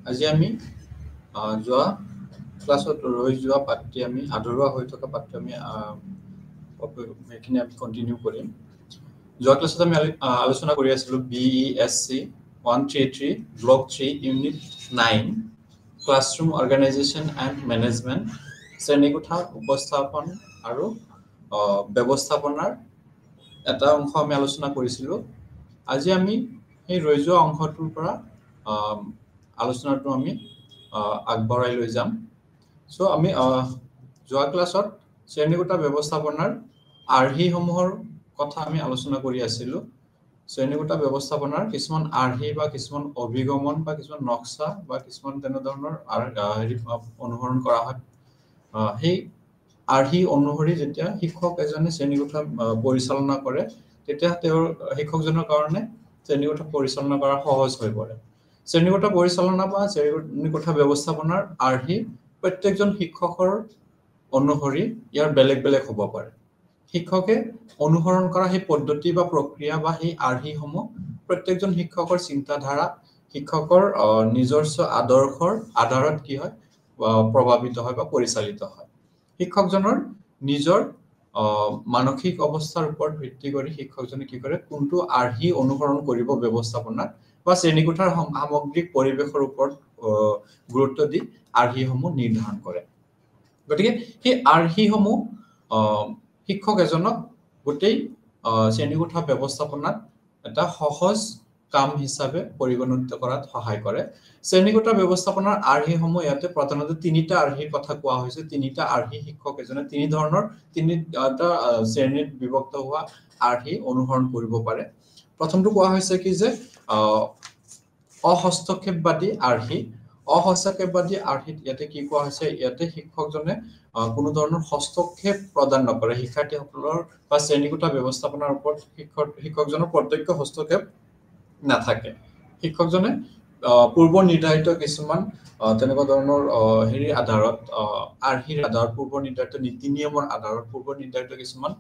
আজি আমি যোৱা ক্লাছত ৰৈ যোৱা পাঠটি আমি আধৰুৱা হৈ থকা পাঠটি আমি সেইখিনি আমি কন্টিনিউ কৰিম। যোৱা ক্লাছত আমি আলোচনা কৰি আছিলোঁ BESC 133 block 3 unit 9 classroom organisation and management শ্ৰেণীকোঠা উপস্থাপন আৰু ব্যৱস্থাপনাৰ এটা অংশ আমি আলোচনা কৰিছিলোঁ। আজি আমি সেই ৰৈ যোৱা অংশটোৰ পৰা আলোচনাটো আমি আগবঢ়াই লৈ যাম। সো আমি যোৱা ক্লাছত শ্ৰেণীকোঠা ব্যৱস্থাপনাৰ আৰ্হিসমূহৰ কথা আমি আলোচনা কৰি আছিলোঁ। শ্ৰেণীকোঠা ব্যৱস্থাপনাৰ কিছুমান আৰ্হি বা কিছুমান অভিগমন বা কিছুমান নক্সা বা কিছুমান তেনেধৰণৰ অনুসৰণ কৰা হয়। সেই আৰ্হি অনুসৰি যেতিয়া শিক্ষক এজনে শ্ৰেণীকোঠা পৰিচালনা কৰে তেতিয়া তেওঁৰ শিক্ষকজনৰ কাৰণে শ্ৰেণীকোঠা পৰিচালনা কৰা সহজ হৈ পৰে। শ্ৰেণীকোঠা পৰিচালনা বা শ্ৰেণীকোঠা ব্যৱস্থাপনাৰ আৰ্হি প্ৰত্যেকজন শিক্ষকৰ অনুসৰি ইয়াৰ বেলেগ বেলেগ হ'ব পাৰে। শিক্ষকে অনুসৰণ কৰা সেই পদ্ধতি বা প্ৰক্ৰিয়া বা সেই আৰ্হিসমূহ প্ৰত্যেকজন শিক্ষকৰ চিন্তাধাৰা, শিক্ষকৰ নিজস্ব আদৰ্শৰ আধাৰত কি হয় প্ৰভাৱিত হয় বা পৰিচালিত হয়। শিক্ষকজনৰ নিজৰ মানসিক অৱস্থাৰ ওপৰত ভিত্তি কৰি শিক্ষকজনে কি কৰে কোনটো আৰ্হি অনুসৰণ কৰিব ব্যৱস্থাপনাত বা শ্ৰেণীকোঠাৰ সামগ্ৰিক পৰিৱেশৰ ওপৰত গুৰুত্ব দি আৰ্হিসমূহ নিৰ্ধাৰণ কৰে। গতিকে সেই আৰ্হিসমূহ শিক্ষক এজনক গোটেই শ্ৰেণীকোঠা ব্যৱস্থাপনাত এটা সহজ কাম হিচাপে পৰিগণিত কৰাত সহায় কৰে। শ্ৰেণীকোঠা ব্যৱস্থাপনাৰ আৰ্হিসমূহ ইয়াতে প্ৰধানতঃ তিনিটা আৰ্হিৰ কথা কোৱা হৈছে। তিনিটা আৰ্হি শিক্ষক এজনে তিনিটা শ্ৰেণীত বিভক্ত হোৱা আৰ্হি অনুসৰণ কৰিব পাৰে। প্ৰথমটো কোৱা হৈছে কি যে অহস্তক্ষেপবাদী আৰ্হি। অহস্তক্ষেপবাদী আৰ্হিত ইয়াতে কি কোৱা হৈছে, ইয়াতে শিক্ষকজনে কোনো ধৰণৰ হস্তক্ষেপ প্ৰদান নকৰে। শিক্ষাৰ্থীসকলৰ বা শ্ৰেণীকোঠা ব্যৱস্থাপনাৰ ওপৰত শিক্ষকজনৰ প্ৰত্যক্ষ হস্তক্ষেপ নাথাকে। শিক্ষকজনে পূৰ্ব নিৰ্ধাৰিত কিছুমান তেনেকুৱা ধৰণৰ আধাৰত আৰ্হিৰ আধাৰত পূৰ্ব নিৰ্ধাৰিত নীতি নিয়মৰ আধাৰত পূৰ্ব নিৰ্ধাৰিত কিছুমান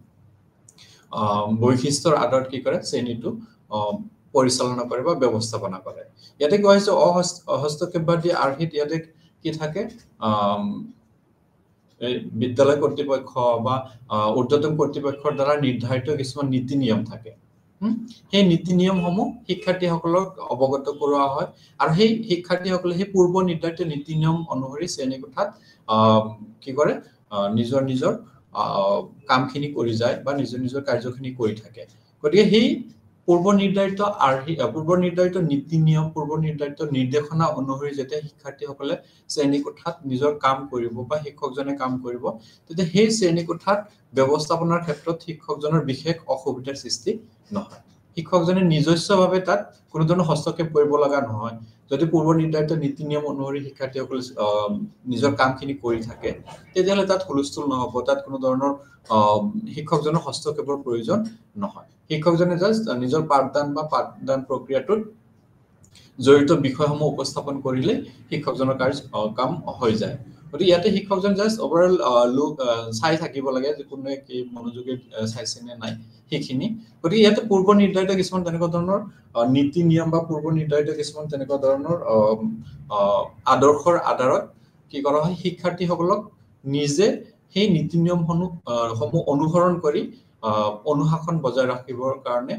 বৈশিষ্ট্যৰ আধাৰত কি কৰে শ্ৰেণীটো পৰিচালনা কৰে বা ব্যৱস্থাপনা কৰে। ইয়াতে কোৱা হৈছে হস্তক্ষেপবাদী আৰ্হিত ইয়াতে কি থাকে বিদ্যালয় কৰ্তৃপক্ষ বা ঊৰ্ধ্বতন কৰ্তৃপক্ষৰ দ্বাৰা নিৰ্ধাৰিত কিছুমান নীতি নিয়ম থাকে। সেই নীতি নিয়মসমূহ শিক্ষাৰ্থীসকলক অৱগত কৰোৱা হয় আৰু সেই শিক্ষাৰ্থীসকলে সেই পূৰ্ব নিৰ্ধাৰিত নীতি নিয়ম অনুসৰি শ্ৰেণীকোঠাত কি কৰে নিজৰ নিজৰ কামখিনি কৰি যায় বা নিজৰ নিজৰ কাৰ্যখিনি কৰি থাকে। গতিকে সেই পূৰ্ব নিৰ্ধাৰিত আৰ্হি পূৰ্ব নিৰ্ধাৰিত নীতি নিয়ম পূৰ্ব নিৰ্ধাৰিত নিৰ্দেশনা অনুসৰি যেতিয়া শিক্ষাৰ্থীসকলে শ্ৰেণীকোঠাত নিজৰ কাম কৰিব বা শিক্ষকজনে কাম কৰিব তেতিয়া সেই শ্ৰেণীকোঠাত ব্যৱস্থাপনাৰ ক্ষেত্ৰত শিক্ষকজনৰ বিশেষ অসুবিধাৰ সৃষ্টি নহয়। শিক্ষকজনে নিজস্বভাৱে তাত কোনো ধৰণৰ হস্তক্ষেপ কৰিব লগা নহয়। যদি পূৰ্ব নিৰ্ধাৰিত নীতি নিয়ম অনুসৰি শিক্ষাৰ্থীসকলে নিজৰ কামখিনি কৰি থাকে তেতিয়াহ'লে তাত হুলস্থুল নহ'ব, তাত কোনো ধৰণৰ শিক্ষকজনৰ হস্তক্ষেপৰ প্ৰয়োজন নহয়। শিক্ষকজনে জাষ্ট নিজৰ পাঠদান প্ৰক্ৰিয়াটোত জড়িত বিষয়সমূহ উপস্থাপন কৰিলে শিক্ষকজনৰ কাম হৈ যায়। গতিকে ইয়াতে শিক্ষকজন জাষ্ট অভাৰঅল চাই থাকিব লাগে যে কোনে কি মনোযোগী চাইছে নে নাই সেইখিনি। গতিকে ইয়াতে পূৰ্ব নিৰ্ধাৰিত কিছুমান তেনেকুৱা ধৰণৰ নীতি নিয়ম বা পূৰ্ব নিৰ্ধাৰিত কিছুমান তেনেকুৱা ধৰণৰ আদৰ্শৰ আধাৰত কি কৰা হয় শিক্ষাৰ্থীসকলক নিজে সেই নীতি নিয়মসমূহ অনুসৰণ কৰি অনুশাসন বজাই ৰাখিবৰ কাৰণে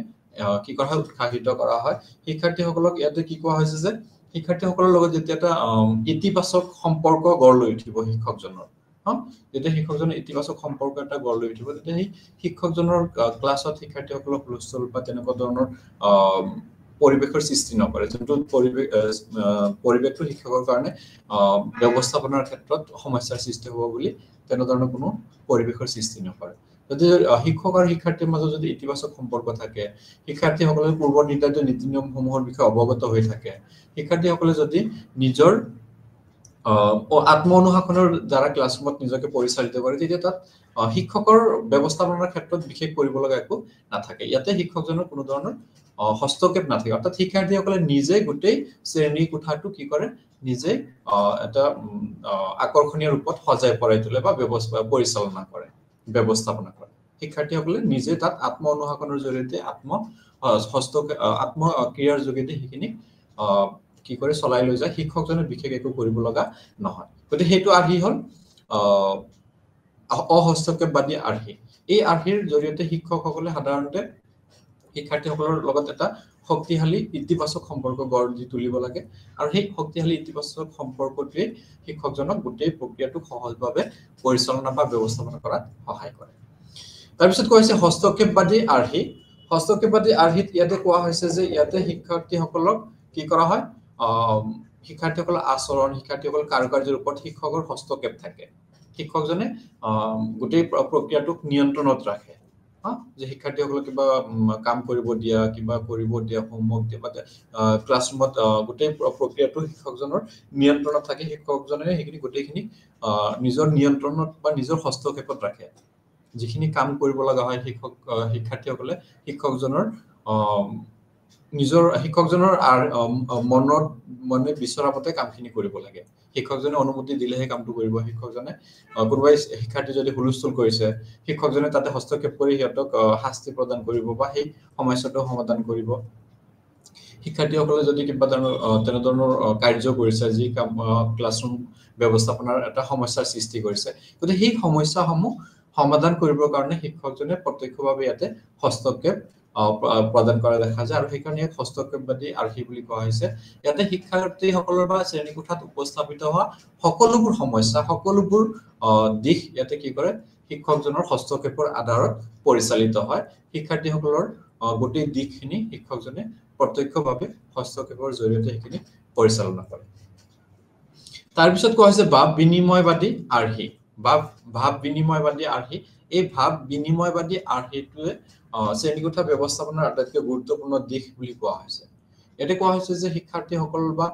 কি কৰা হয় উৎসাহিত কৰা হয়। শিক্ষাৰ্থীসকলক ইয়াতে কি কোৱা হৈছে যে শিক্ষাৰ্থীসকলৰ লগত যেতিয়া এটা ইতিবাচক সম্পৰ্ক গঢ় লৈ উঠিব শিক্ষকজনৰ, যেতিয়া শিক্ষকজনৰ ইতিবাচক সম্পৰ্ক এটা গঢ় লৈ উঠিব তেতিয়া সেই শিক্ষকজনৰ ক্লাছত শিক্ষাৰ্থীসকলক হুলস্থুল বা তেনেকুৱা ধৰণৰ পৰিৱেশৰ সৃষ্টি নকৰে। যোনটো পৰিৱেশটো শিক্ষকৰ কাৰণে ব্যৱস্থাপনাৰ ক্ষেত্ৰত সমস্যাৰ সৃষ্টি হ'ব বুলি তেনেধৰণৰ কোনো পৰিৱেশৰ সৃষ্টি নকৰে। যদি শিক্ষক আৰু শিক্ষাৰ্থীৰ মাজত যদি ইতিবাচক সম্পৰ্ক থাকে, শিক্ষাৰ্থীসকলে পূৰ্ব নিৰ্ধাৰিত নীতি নিয়মসমূহৰ বিষয়ে অৱগত হৈ থাকে, শিক্ষাৰ্থীসকলে যদি নিজৰ আত্ম অনুশাসনৰ দ্বাৰা ক্লাছৰুমত নিজকে পৰিচালিত কৰে তেতিয়া তাত শিক্ষকৰ ব্যৱস্থাপনাৰ ক্ষেত্ৰত বিশেষ কৰিব লগা একো নাথাকে। ইয়াতে শিক্ষকজনৰ কোনো ধৰণৰ হস্তক্ষেপ নাথাকে। অৰ্থাৎ শিক্ষাৰ্থীসকলে নিজে গোটেই শ্ৰেণী কোঠাটো কি কৰে নিজে এটা আকৰ্ষণীয় ৰূপত সজাই পৰাই তোলে বা পৰিচালনা কৰে ব্যৱস্থাপনা কৰে। শিক্ষাৰ্থীসকলে নিজে তাত আত্ম অনুশাসনৰ জৰিয়তে আত্ম ক্ৰিয়াৰ যোগেদি সেইখিনি কি কৰে চলাই লৈ যায় শিক্ষকজনে বিশেষ একো কৰিব লগা নহয় গতিকে হেতু আৰ্হি হল অহস্তক্ষেপবাদী আৰ্হি এই আৰ্হিৰ জৰিয়তে শিক্ষকসকলে সাধাৰণতে শিক্ষাৰ্থীসকলৰ লগত এটা শক্তিশালী ইতিবাচক সম্পৰ্ক গঢ় দি তুলিব লাগে আৰু সেই শক্তিশালী ইতিবাচক সম্পৰ্কটোৱে শিক্ষকজনক গোটেই প্ৰক্ৰিয়াটো সহজভাৱে পৰিচালনা বা ব্যৱস্থাপনা কৰাত সহায় কৰে তাৰপিছত কৈছে হস্তক্ষেপবাদী আৰ্হি হস্তক্ষেপবাদী আৰ্হিত ইয়াতে কোৱা হৈছে যে ইয়াতে শিক্ষাৰ্থীসকলক কি কৰা হয় শিক্ষাৰ্থীসকলৰ আচৰণ শিক্ষাৰ্থীসকলৰ কাৰ্যৰ ওপৰত শিক্ষকৰ হস্তক্ষেপ থাকে শিক্ষকজনে গোটেই প্ৰক্ৰিয়াটোক নিয়ন্ত্ৰণত ৰাখে যে শিক্ষাৰ্থীসকলক কিবা কাম কৰিব দিয়া কিবা কৰিব দিয়া হোমৱৰ্ক দিয়া বা ক্লাছৰুমত গোটেই প্ৰক্ৰিয়াটো শিক্ষকজনৰ নিয়ন্ত্ৰণত থাকে শিক্ষকজনে সেইখিনি গোটেইখিনি নিজৰ নিয়ন্ত্ৰণত বা নিজৰ হস্তক্ষেপত ৰাখে যিখিনি কাম কৰিব লগা হয় শিক্ষাৰ্থীসকলে শিক্ষকজনৰ মনত মনে বিচৰা মতে কামখিনি কৰিব লাগে শিক্ষকজনে অনুমতি দিলেহে কামটো কৰিব শিক্ষকজনে কোনোবাই শিক্ষাৰ্থী যদি হুলস্থুল কৰিছে শিক্ষকজনে তাতে হস্তক্ষেপ কৰি সিহঁতক শাস্তি প্ৰদান কৰিব বা সেই সমস্যাটো সমাধান কৰিব শিক্ষাৰ্থীসকলে যদি কিবা তেনেধৰণৰ কাৰ্য কৰিছে যি ক্লাছৰুম ব্যৱস্থাপনাৰ এটা সমস্যাৰ সৃষ্টি কৰিছে গতিকে সেই সমস্যাসমূহ সমাধান কৰিবৰ কাৰণে শিক্ষকজনে প্ৰত্যক্ষভাৱে ইয়াতে হস্তক্ষেপ প্ৰদান কৰা দেখা যায় আৰু সেইকাৰণে হস্তক্ষেপবাদী আৰ্হি বুলি কোৱা হৈছে ইয়াতে শিক্ষাৰ্থীসকলৰ বা শ্ৰেণীকোঠাত উপস্থাপিত হোৱা সকলোবোৰ সমস্যা সকলোবোৰ দিশ ইয়াতে কি কৰে শিক্ষকজনৰ হস্তক্ষেপৰ আধাৰত পৰিচালিত হয় শিক্ষাৰ্থীসকলৰ গোটেই দিশখিনি শিক্ষকজনে প্ৰত্যক্ষভাৱে হস্তক্ষেপৰ জৰিয়তে সেইখিনি পৰিচালনা কৰে তাৰপিছত কোৱা হৈছে ভাৱ বিনিময়বাদী আৰ্হি ভাৱ বিনিময়বাদী আৰ্হি এই ভাৱ বিনিময়বাদী আৰ্হিটোৱে শ্ৰেণীকোঠা ব্যৱস্থাপনাৰ আটাইতকৈ গুৰুত্বপূৰ্ণ দিশ বুলি কোৱা হৈছে ইয়াতে কোৱা হৈছে যে শিক্ষাৰ্থীসকল বা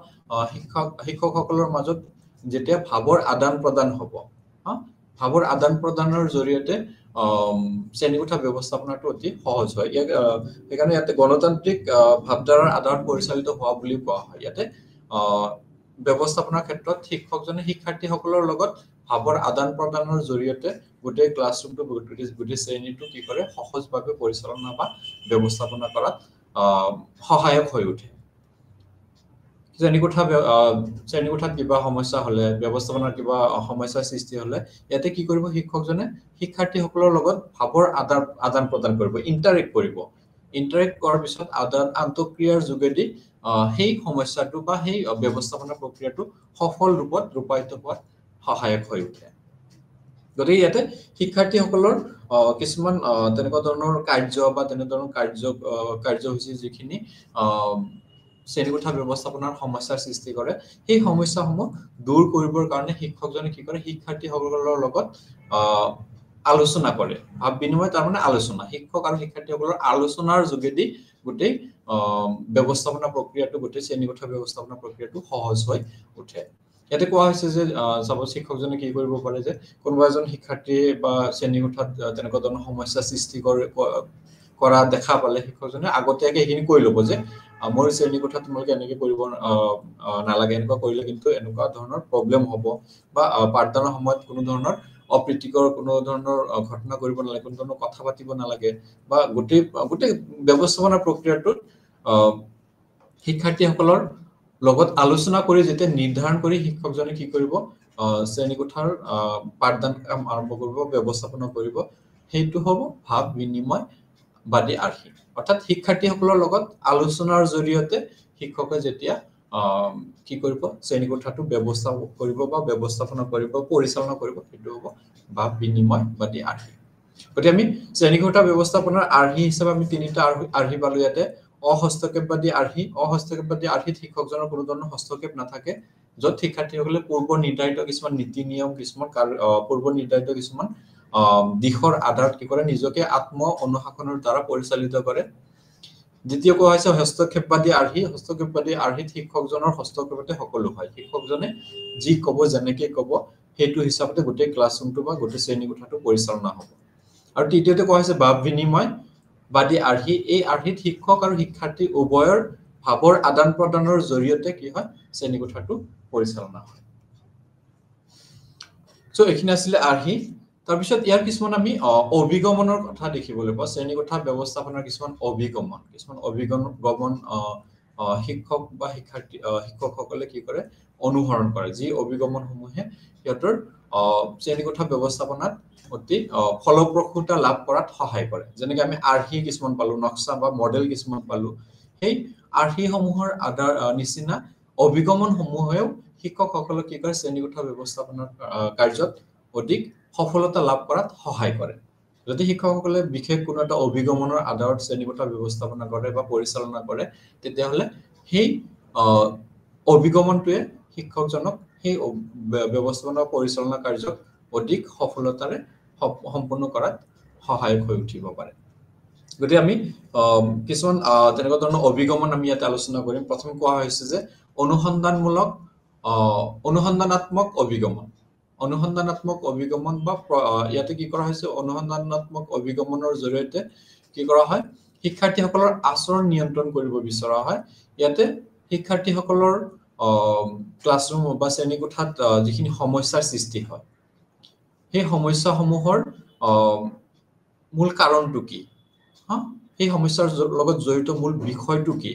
শিক্ষকসকলৰ মাজত যেতিয়া ভাৱৰ আদান প্ৰদান হ'ব ভাৱৰ আদান প্ৰদানৰ জৰিয়তে শ্ৰেণীকোঠা ব্যৱস্থাপনাটো অতি সহজ হয় সেইকাৰণে ইয়াতে গণতান্ত্ৰিক ভাৱধাৰাৰ আধাৰত পৰিচালিত হোৱা বুলি কোৱা হয় ইয়াতে ব্যৱস্থাপনাৰ ক্ষেত্ৰত শিক্ষকজনে শিক্ষাৰ্থীসকলৰ লগত ভাৱৰ আদান প্ৰদানৰ জৰিয়তে গোটেই ক্লাছৰুমটো গোটেই শ্ৰেণীটো কি কৰে সহজভাৱে পৰিচালনা বা ব্যৱস্থাপনা কৰাত সহায়ক হৈ উঠে শ্ৰেণীকোঠাত কিবা সমস্যা হলে ব্যৱস্থাপনাৰ কিবা সমস্যাৰ সৃষ্টি হলে ইয়াতে কি কৰিব শিক্ষকজনে শিক্ষাৰ্থীসকলৰ লগত ভাৱৰ আদান প্ৰদান কৰিব ইণ্টাৰেক্ট কৰাৰ পিছত আন্তঃক্ৰিয়াৰ যোগেদি সেই সমস্যাটো বা সেই ব্যৱস্থাপনা প্ৰক্ৰিয়াটো সফল ৰূপত ৰূপায়িত হোৱাত সহায়ক হৈ উঠে গতিকে ইয়াতে শিক্ষাৰ্থীসকলৰ কিছুমান তেনেকুৱা ধৰণৰ কাৰ্য বা তেনেধৰণৰ কাৰ্যসূচী যিখিনি শ্ৰেণীকোঠা ব্যৱস্থাপনাৰ সমস্যাৰ সৃষ্টি কৰে সেই সমস্যাসমূহ দূৰ কৰিবৰ কাৰণে শিক্ষকজনে কি কৰে শিক্ষাৰ্থীসকলৰ লগত আলোচনা কৰে ভাৱ বিনিময় তাৰমানে আলোচনা শিক্ষক আৰু শিক্ষাৰ্থীসকলৰ আলোচনাৰ যোগেদি গোটেই ব্যৱস্থাপনা প্ৰক্ৰিয়াটো গোটেই শ্ৰেণীকোঠা ব্যৱস্থাপনা প্ৰক্ৰিয়াটো সহজ হৈ উঠে ইয়াতে কোৱা হৈছে যে সাপোজ শিক্ষকজনে কি কৰিব পাৰে যে কোনোবা এজন শিক্ষাৰ্থী বা শ্ৰেণীকোঠাত তেনেকুৱা ধৰণৰ সমস্যা সৃষ্টি কৰা দেখা পালে শিক্ষকজনে আগতীয়াকৈ এইখিনি কৈ ল'ব যে মোৰ শ্ৰেণীকোঠাত তোমালোকে এনেকৈ কৰিব নালাগে এনেকুৱা কৰিলে কিন্তু এনেকুৱা ধৰণৰ প্ৰব্লেম হ'ব বা পাঠদানৰ সময়ত কোনো ধৰণৰ অপ্ৰীতিকৰ কোনো ধৰণৰ ঘটনা কৰিব নালাগে কোনো ধৰণৰ কথা পাতিব নালাগে বা গোটেই ব্যৱস্থাপনা প্ৰক্ৰিয়াটোত শিক্ষাৰ্থীসকলৰ লগত আলোচনা কৰি যেতিয়া নিৰ্ধাৰণ কৰি শিক্ষকজনে কি কৰিব শ্ৰেণীকোঠাৰ পাঠদান কাম আৰম্ভ কৰিব ব্যৱস্থাপনা কৰিব সেইটো হ'ব ভাৱ বিনিময়বাদী আৰ্হি অৰ্থাৎ শিক্ষাৰ্থীসকলৰ লগত আলোচনাৰ জৰিয়তে শিক্ষকে যেতিয়া কি কৰিব শ্ৰেণীকোঠাটো ব্যৱস্থা কৰিব বা ব্যৱস্থাপনা কৰিব পৰিচালনা কৰিব সেইটো হ'ব ভাৱ বিনিময়বাদী আৰ্হি গতিকে আমি শ্ৰেণীকোঠা ব্যৱস্থাপনাৰ আৰ্হি হিচাপে আমি তিনিটা আৰ্হি পালো ইয়াতে অহস্তক্ষেপবাদী আৰ্হিত শিক্ষকজনৰ কোনো ধৰণৰ হস্তক্ষেপ নাথাকে য'ত শিক্ষাৰ্থীসকলে পূৰ্ব নিৰ্ধাৰিত কিছুমান নীতি নিয়ম কিছুমান পূৰ্ব নিৰ্ধাৰিত কিছুমান দিশৰ আধাৰত কি কৰে নিজকে আত্ম অনুশাসনৰ দ্বাৰা পৰিচালিত কৰে দ্বিতীয় কোৱা হৈছে হস্তক্ষেপবাদী আৰ্হিত শিক্ষকজনৰ হস্তক্ষেপতে সকলো হয় শিক্ষকজনে যি ক'ব যেনেকৈ ক'ব সেইটো হিচাপতে গোটেই ক্লাছৰুমটো বা গোটেই শ্ৰেণীকোঠাটো পৰিচালনা হ'ব আৰু তৃতীয়তে কোৱা হৈছে ভাৱ বিনিময়বাদী আৰ্হি এই আৰ্হিত শিক্ষক আৰু শিক্ষাৰ্থী উভয়ৰ ভাৱৰ আদান প্ৰদানৰ জৰিয়তে কি হয় শ্ৰেণীকোঠাটো পৰিচালনা হয় সো এইখিনি আছিলে আৰ্হি তাৰপিছত ইয়াৰ কিছুমান আমি অভিগমনৰ কথা দেখিবলৈ পাওঁ শ্ৰেণীকোঠা ব্যৱস্থাপনাৰ কিছুমান অভিগমন শিক্ষক বা শিক্ষকসকলে কি কৰে অনুসৰণ কৰে যি অভিগমনসমূহে সিহঁতৰ শ্ৰেণীকোঠা ব্যৱস্থাপনাত অতি ফলপ্ৰসূতা লাভ কৰাত সহায় কৰে যেনেকৈ আমি আৰ্হি কিছুমান পালো নক্সা বা মডেল কিছুমান পালো সেই আৰ্হিসমূহৰ আধাৰ নিচিনা অভিগমনসমূহেও শিক্ষকসকলক কি কৰে শ্ৰেণীকোঠা ব্যৱস্থাপনাৰ কাৰ্যত অধিক সফলতা লাভ কৰাত সহায় কৰে যদি শিক্ষকসকলে বিশেষ কোনো এটা অভিগমনৰ আধাৰত শ্ৰেণীকোঠা ব্যৱস্থাপনা কৰে বা পৰিচালনা কৰে তেতিয়াহ'লে সেই অভিগমনটোৱে শিক্ষকজনক সেই ব্যৱস্থাপনা পৰিচালনা কাৰ্যক অধিক সফলতাৰে সম্পন্ন কৰাত সহায়ক হৈ উঠিব পাৰে গতিকে আমি কিছুমান তেনেকুৱা ধৰণৰ অভিগমন আমি ইয়াতে আলোচনা কৰিম প্ৰথম কোৱা হৈছে যে অনুসন্ধানাত্মক অভিগমন বা ইয়াতে কি কৰা হৈছে অনুসন্ধানাত্মক অভিগমনৰ জৰিয়তে কি কৰা হয় শিক্ষাৰ্থীসকলৰ আচৰণ নিয়ন্ত্ৰণ কৰিব বিচৰা হয় ইয়াতে শিক্ষাৰ্থীসকলৰ ক্লাছৰুম বা শ্ৰেণীকোঠাত যিখিনি সমস্যাৰ সৃষ্টি হয় সেই সমস্যাসমূহৰ মূল কাৰণটো কি সেই সমস্যাৰ লগত জড়িত মূল বিষয়টো কি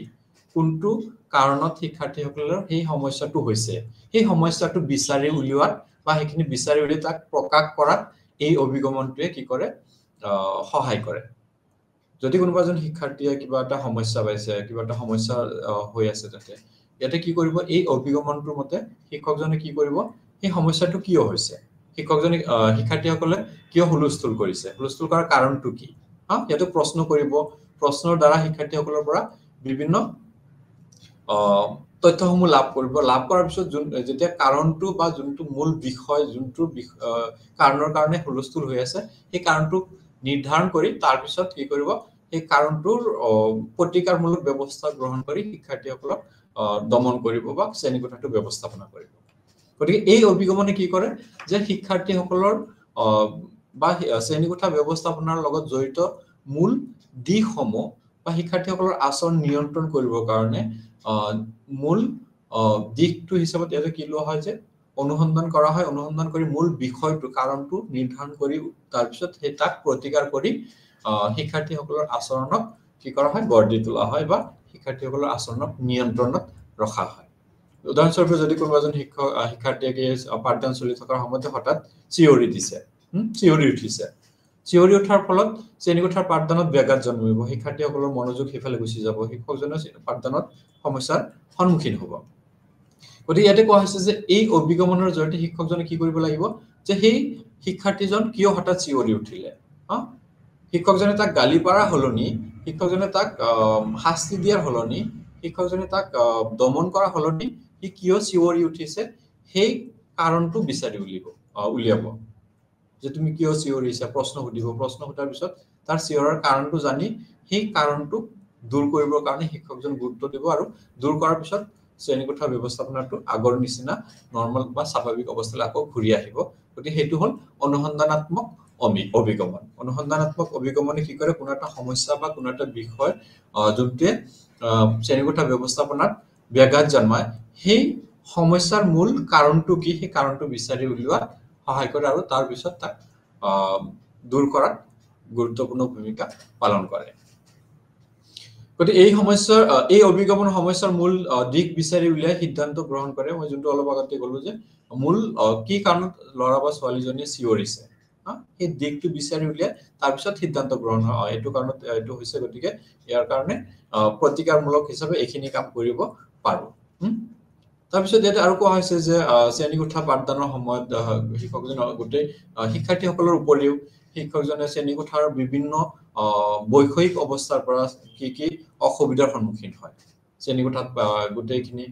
কোনটো কাৰণত শিক্ষাৰ্থীসকলৰ সেই সমস্যাটো হৈছে সেই সমস্যাটো বিচাৰি উলিওৱাত বা সেইখিনি বিচাৰি উলিয়াই তাক প্ৰকাশ কৰাত এই অভিগমনটোৱে কি কৰে সহায় কৰে যদি কোনোবা এজন শিক্ষাৰ্থীয়ে কিবা এটা সমস্যা পাইছে কিবা এটা সমস্যা হৈ আছে তাতে ইয়াতে কি কৰিব এই অভিগমনটোৰ মতে শিক্ষকজনে কি কৰিব সেই সমস্যাটো কিয় হৈছে শিক্ষকজনে শিক্ষাৰ্থীসকলে কিয় হুলস্থুল কৰিছে হুলস্থুল কৰাৰ কাৰণটো কি ইয়াতে প্ৰশ্ন কৰিব প্ৰশ্নৰ দ্বাৰা শিক্ষাৰ্থীসকলৰ পৰা বিভিন্ন তথ্যসমূহ লাভ কৰাৰ পিছত যেতিয়া কাৰণটো বা যোনটো মূল বিষয় যোনটো কাৰণৰ কাৰণে হুলস্থুল হৈ আছে সেই কাৰণটো নিৰ্ধাৰণ কৰি তাৰ পিছত কি কৰিব সেই কাৰণটোৰ প্ৰতিকাৰমূলক ব্যৱস্থা গ্ৰহণ কৰি শিক্ষাৰ্থীসকলক দমন কৰিব বা শ্ৰেণীকোঠাটো ব্যৱস্থাপনা কৰিব গতিকে এই অভিগমনে কি কৰে যে শিক্ষাৰ্থীসকলৰ বা শ্ৰেণীকোঠা ব্যৱস্থাপনাৰ লগত জড়িত মূল দিশসমূহ বা শিক্ষাৰ্থীসকলৰ আচৰণ নিয়ন্ত্ৰণ কৰিবৰ কাৰণে মূল দিশটো হিচাপত ইয়াতে কি লোৱা হয় যে অনুসন্ধান কৰা হয় অনুসন্ধান কৰি মূল বিষয়টো কাৰণটো নিৰ্ধাৰণ কৰি তাৰপিছত সেই তাক প্ৰতিকাৰ কৰি শিক্ষাৰ্থীসকলৰ আচৰণক কি কৰা হয় গঢ় দি তোলা হয় বা শিক্ষাৰ্থীসকলৰ আচৰণক নিয়ন্ত্ৰণত ৰখা হয় উদাহৰণস্বৰূপে যদি কোনোবা এজন শিক্ষাৰ্থীয়ে পাঠদান চলি থকাৰ সময়তে হঠাৎ চিঞৰি উঠিছে চিঞৰি উঠাৰ ফলত শ্ৰেণীকোঠাৰ পাঠদানত ব্যাঘাত জন্মিব শিক্ষাৰ্থীসকলৰ মনোযোগ সিফালে গুচি যাব শিক্ষকজনে পাঠদানত সমস্যাৰ সন্মুখীন হ'ব গতিকে ইয়াতে কোৱা হৈছে যে এই অভিগমনৰ জৰিয়তে শিক্ষকজনে কি কৰিব লাগিব যে সেই শিক্ষাৰ্থীজন কিয় হঠাৎ চিঞৰি উঠিলে শিক্ষকজনে তাক গালি পাৰা হলনি শিক্ষকজনে তাক শাস্তি দিয়াৰ হলনি শিক্ষকজনে তাক দমন কৰা হলনি সি কিয় চিঞৰি উঠিছে সেই কাৰণটো বিচাৰি উলিয়াব যে তুমি কিয় চিঞৰিছা প্ৰশ্ন সুধিব প্ৰশ্ন সোধাৰ পিছত তাৰ চিঞৰাৰ কাৰণটো জানি সেই কাৰণটো দূৰ কৰিবৰ কাৰণে শিক্ষকজন গুৰুত্ব দিব আৰু দূৰ কৰাৰ পিছত শ্ৰেণীকোঠা ব্যৱস্থাপনাটো আগৰ নিচিনা নৰ্মেল বা স্বাভাৱিক অৱস্থালৈ আকৌ ঘূৰি আহিব গতিকে সেইটো হ'ল অনুসন্ধানাত্মক অভিগমনে কি কৰে কোনো এটা সমস্যা বা কোনো এটা বিষয় যোনটোৱে শ্ৰেণীকোঠা ব্যৱস্থাপনাত ব্যাঘাত জন্মায় সেই সমস্যাৰ মূল কাৰণটো কি সেই কাৰণটো বিচাৰি উলিওৱাত সহায় কৰে আৰু তাৰ পিছত তাক দূৰ কৰাত গুৰুত্বপূৰ্ণ ভূমিকা পালন কৰে গতিকে এই অভিগমন সমস্যাৰ মূল দিশ বিচাৰি উলিয়াই সিদ্ধান্ত গ্ৰহণ কৰে মই যোনটো অলপ আগতে ক'লো যে মূল কি কাৰণত ল'ৰা বা ছোৱালীজনীয়ে চিঞৰিছে সেই দিশটো বিচাৰি উলিয়াই তাৰপিছত সিদ্ধান্ত গ্ৰহণ হয় এইটো কাৰণত এইটো হৈছে গতিকে ইয়াৰ কাৰণে প্ৰতিকাৰমূলক হিচাপে এইখিনি কাম কৰিব পাৰো তাৰপিছত ইয়াতে আৰু কোৱা হৈছে যে শ্ৰেণীকোঠা পাঠদানৰ সময়ত শিক্ষকজনে গোটেই শিক্ষাৰ্থীসকলৰ উপৰিও শিক্ষকজনে শ্ৰেণীকোঠাৰ বিভিন্ন বৈষয়িক অৱস্থাৰ পৰা কি অসুবিধাৰ সন্মুখীন হয় শ্ৰেণীকোঠাত গোটেইখিনি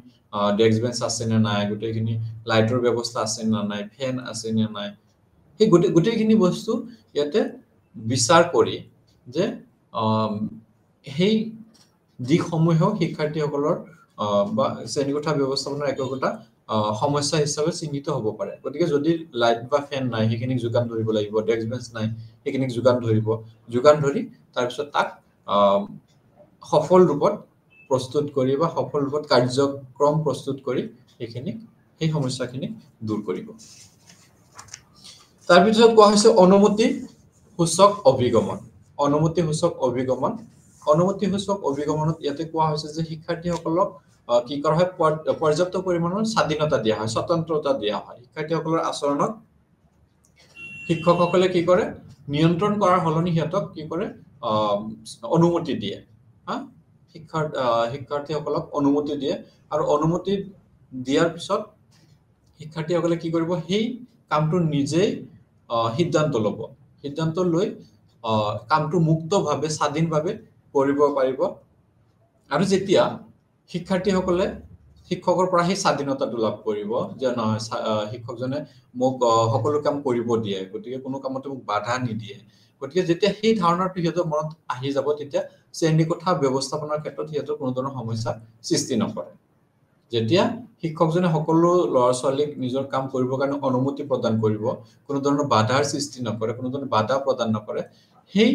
ডেস্ক বেঞ্চ আছে নে নাই গোটেইখিনি লাইটৰ ব্যৱস্থা আছে নে নাই ফেন আছে নে নাই সেই গোটেইখিনি বস্তু ইয়াতে বিচাৰ কৰি যে সেই দিশসমূহেও শিক্ষাৰ্থীসকলৰ বা শ্ৰেণীকোঠা ব্যৱস্থাপনাৰ একোটা সমস্যা হিচাপে চিহ্নিত হ'ব পাৰে গতিকে যদি লাইট বা ফেন নাই সেইখিনিক যোগান ধৰিব লাগিব ডেস্ক বেঞ্চ নাই সেইখিনিক যোগান ধৰি তাৰপিছত তাক সফল ৰূপত প্ৰস্তুত কৰি বা সফল ৰূপত কাৰ্যক্ৰম প্ৰস্তুত কৰি সেই সমস্যাখিনি দূৰ কৰিব তাৰপিছত কোৱা হৈছে অনুমতি সূচক অভিগমন অনুমতিসূচক অভিগমনত ইয়াতে কোৱা হৈছে যে শিক্ষাৰ্থীসকলক কি কৰা হয় পৰ্যাপ্ত পৰিমাণৰ স্বাধীনতা দিয়া হয় স্বতন্ত্ৰতা দিয়া হয় শিক্ষাৰ্থীসকলৰ আচৰণত শিক্ষকসকলে কি কৰে নিয়ন্ত্ৰণ কৰাৰ হলনি হিয়তক কি কৰে অনুমতি দিয়ে হা শিক্ষাৰ্থীসকলক অনুমতি দিয়ে আৰু অনুমতি দিয়াৰ পিছত শিক্ষাৰ্থীসকলে কি কৰিব সেই কামটো নিজে সিদ্ধান্ত ল'ব সিদ্ধান্ত লৈ কামটো মুক্তভাৱে স্বাধীনভাৱে কৰিব পাৰিব আৰু যেতিয়া শিক্ষাৰ্থীসকলে শিক্ষকৰ পৰা সেই স্বাধীনতাটো লাভ কৰিব যে নহয় শিক্ষকজনে মোক সকলো কাম কৰিব দিয়ে গতিকে কোনো কামতে মোক বাধা নিদিয়ে গতিকে যেতিয়া সেই ধাৰণাটো সিহঁতৰ মনত আহি যাব তেতিয়া শ্ৰেণীকোঠা ব্যৱস্থাপনাৰ ক্ষেত্ৰত সিহঁতৰ কোনো ধৰণৰ সমস্যা সৃষ্টি নকৰে যেতিয়া শিক্ষকজনে সকলো ল'ৰা ছোৱালীক নিজৰ কাম কৰিবৰ কাৰণে অনুমতি প্ৰদান কৰিব কোনো ধৰণৰ বাধাৰ সৃষ্টি নকৰে কোনো ধৰণৰ বাধা প্ৰদান নকৰে সেই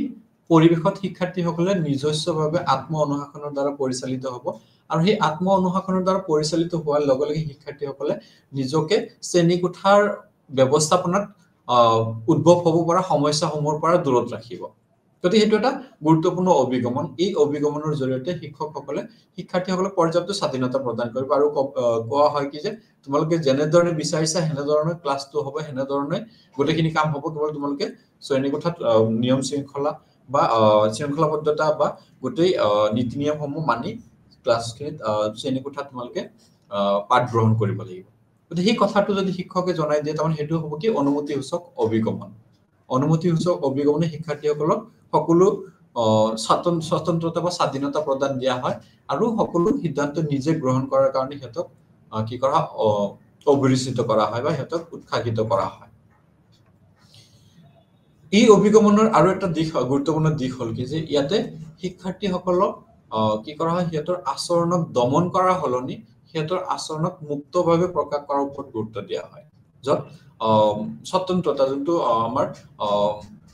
পৰিৱেশত শিক্ষাৰ্থীসকলে নিজস্বভাৱে আত্ম অনুশাসনৰ দ্বাৰা পৰিচালিত হ'ব আৰু সেই আত্ম অনুশাসনৰ দ্বাৰা পৰিচালিত হোৱাৰ লগে লগে শিক্ষাৰ্থীসকলে নিজকে শ্ৰেণীকোঠাৰ ব্যৱস্থাপনাত উদ্ভৱ হ'ব পৰা সমস্যাসমূহৰ পৰা দূৰত ৰাখিব গতিকে সেইটো এটা গুৰুত্বপূৰ্ণ অভিগমন এই অভিগমনৰ জৰিয়তে শিক্ষকসকলে শিক্ষাৰ্থীসকলক পৰ্যাপ্ত স্বাধীনতা প্ৰদান কৰিব আৰু কোৱা হয় কি যে তোমালোকে যেনেধৰণে বিচাৰিছা হেনেধৰণে ক্লাছটো হ'ব হেনেধৰণে গোটেইখিনি কাম হ'ব কেৱল তোমালোকে শ্ৰেণীকোঠাত নিয়ম শৃংখলা বা শৃংখলাবদ্ধতা বা গোটেই নীতি নিয়মসমূহ মানি ক্লাছখিনিত শ্ৰেণীকোঠাত তোমালোকে পাঠ গ্ৰহণ কৰিব লাগিব গতিকে সেই কথাটো যদি শিক্ষকে জনাই দিয়ে তাৰমানে সেইটো হ'ব কি অনুমতিসূচক অভিগমন অনুমতিসূচক অভিগমনে শিক্ষাৰ্থীসকলক সকলো স্বতন্ত্ৰতা বা স্বাধীনতা প্ৰদান দিয়া হয় আৰু সকলো সিদ্ধান্ত নিজে গ্ৰহণ কৰাৰ কাৰণে সিহঁতক কি কৰা অভিৰুচিত কৰা হয় বা সিহঁতক উৎসাহিত কৰা হয় এই অভিগমনৰ আৰু এটা দিশ গুৰুত্বপূৰ্ণ দিশ হ'ল কি যে ইয়াতে শিক্ষাৰ্থীসকলক কি কৰা হয় সিহঁতৰ আচৰণক দমন কৰাৰ হলনি সিহঁতৰ আচৰণক মুক্তভাৱে প্ৰকাশ কৰাৰ ওপৰত গুৰুত্ব দিয়া হয় য'ত স্বতন্ত্ৰতা যোনটো আমাৰ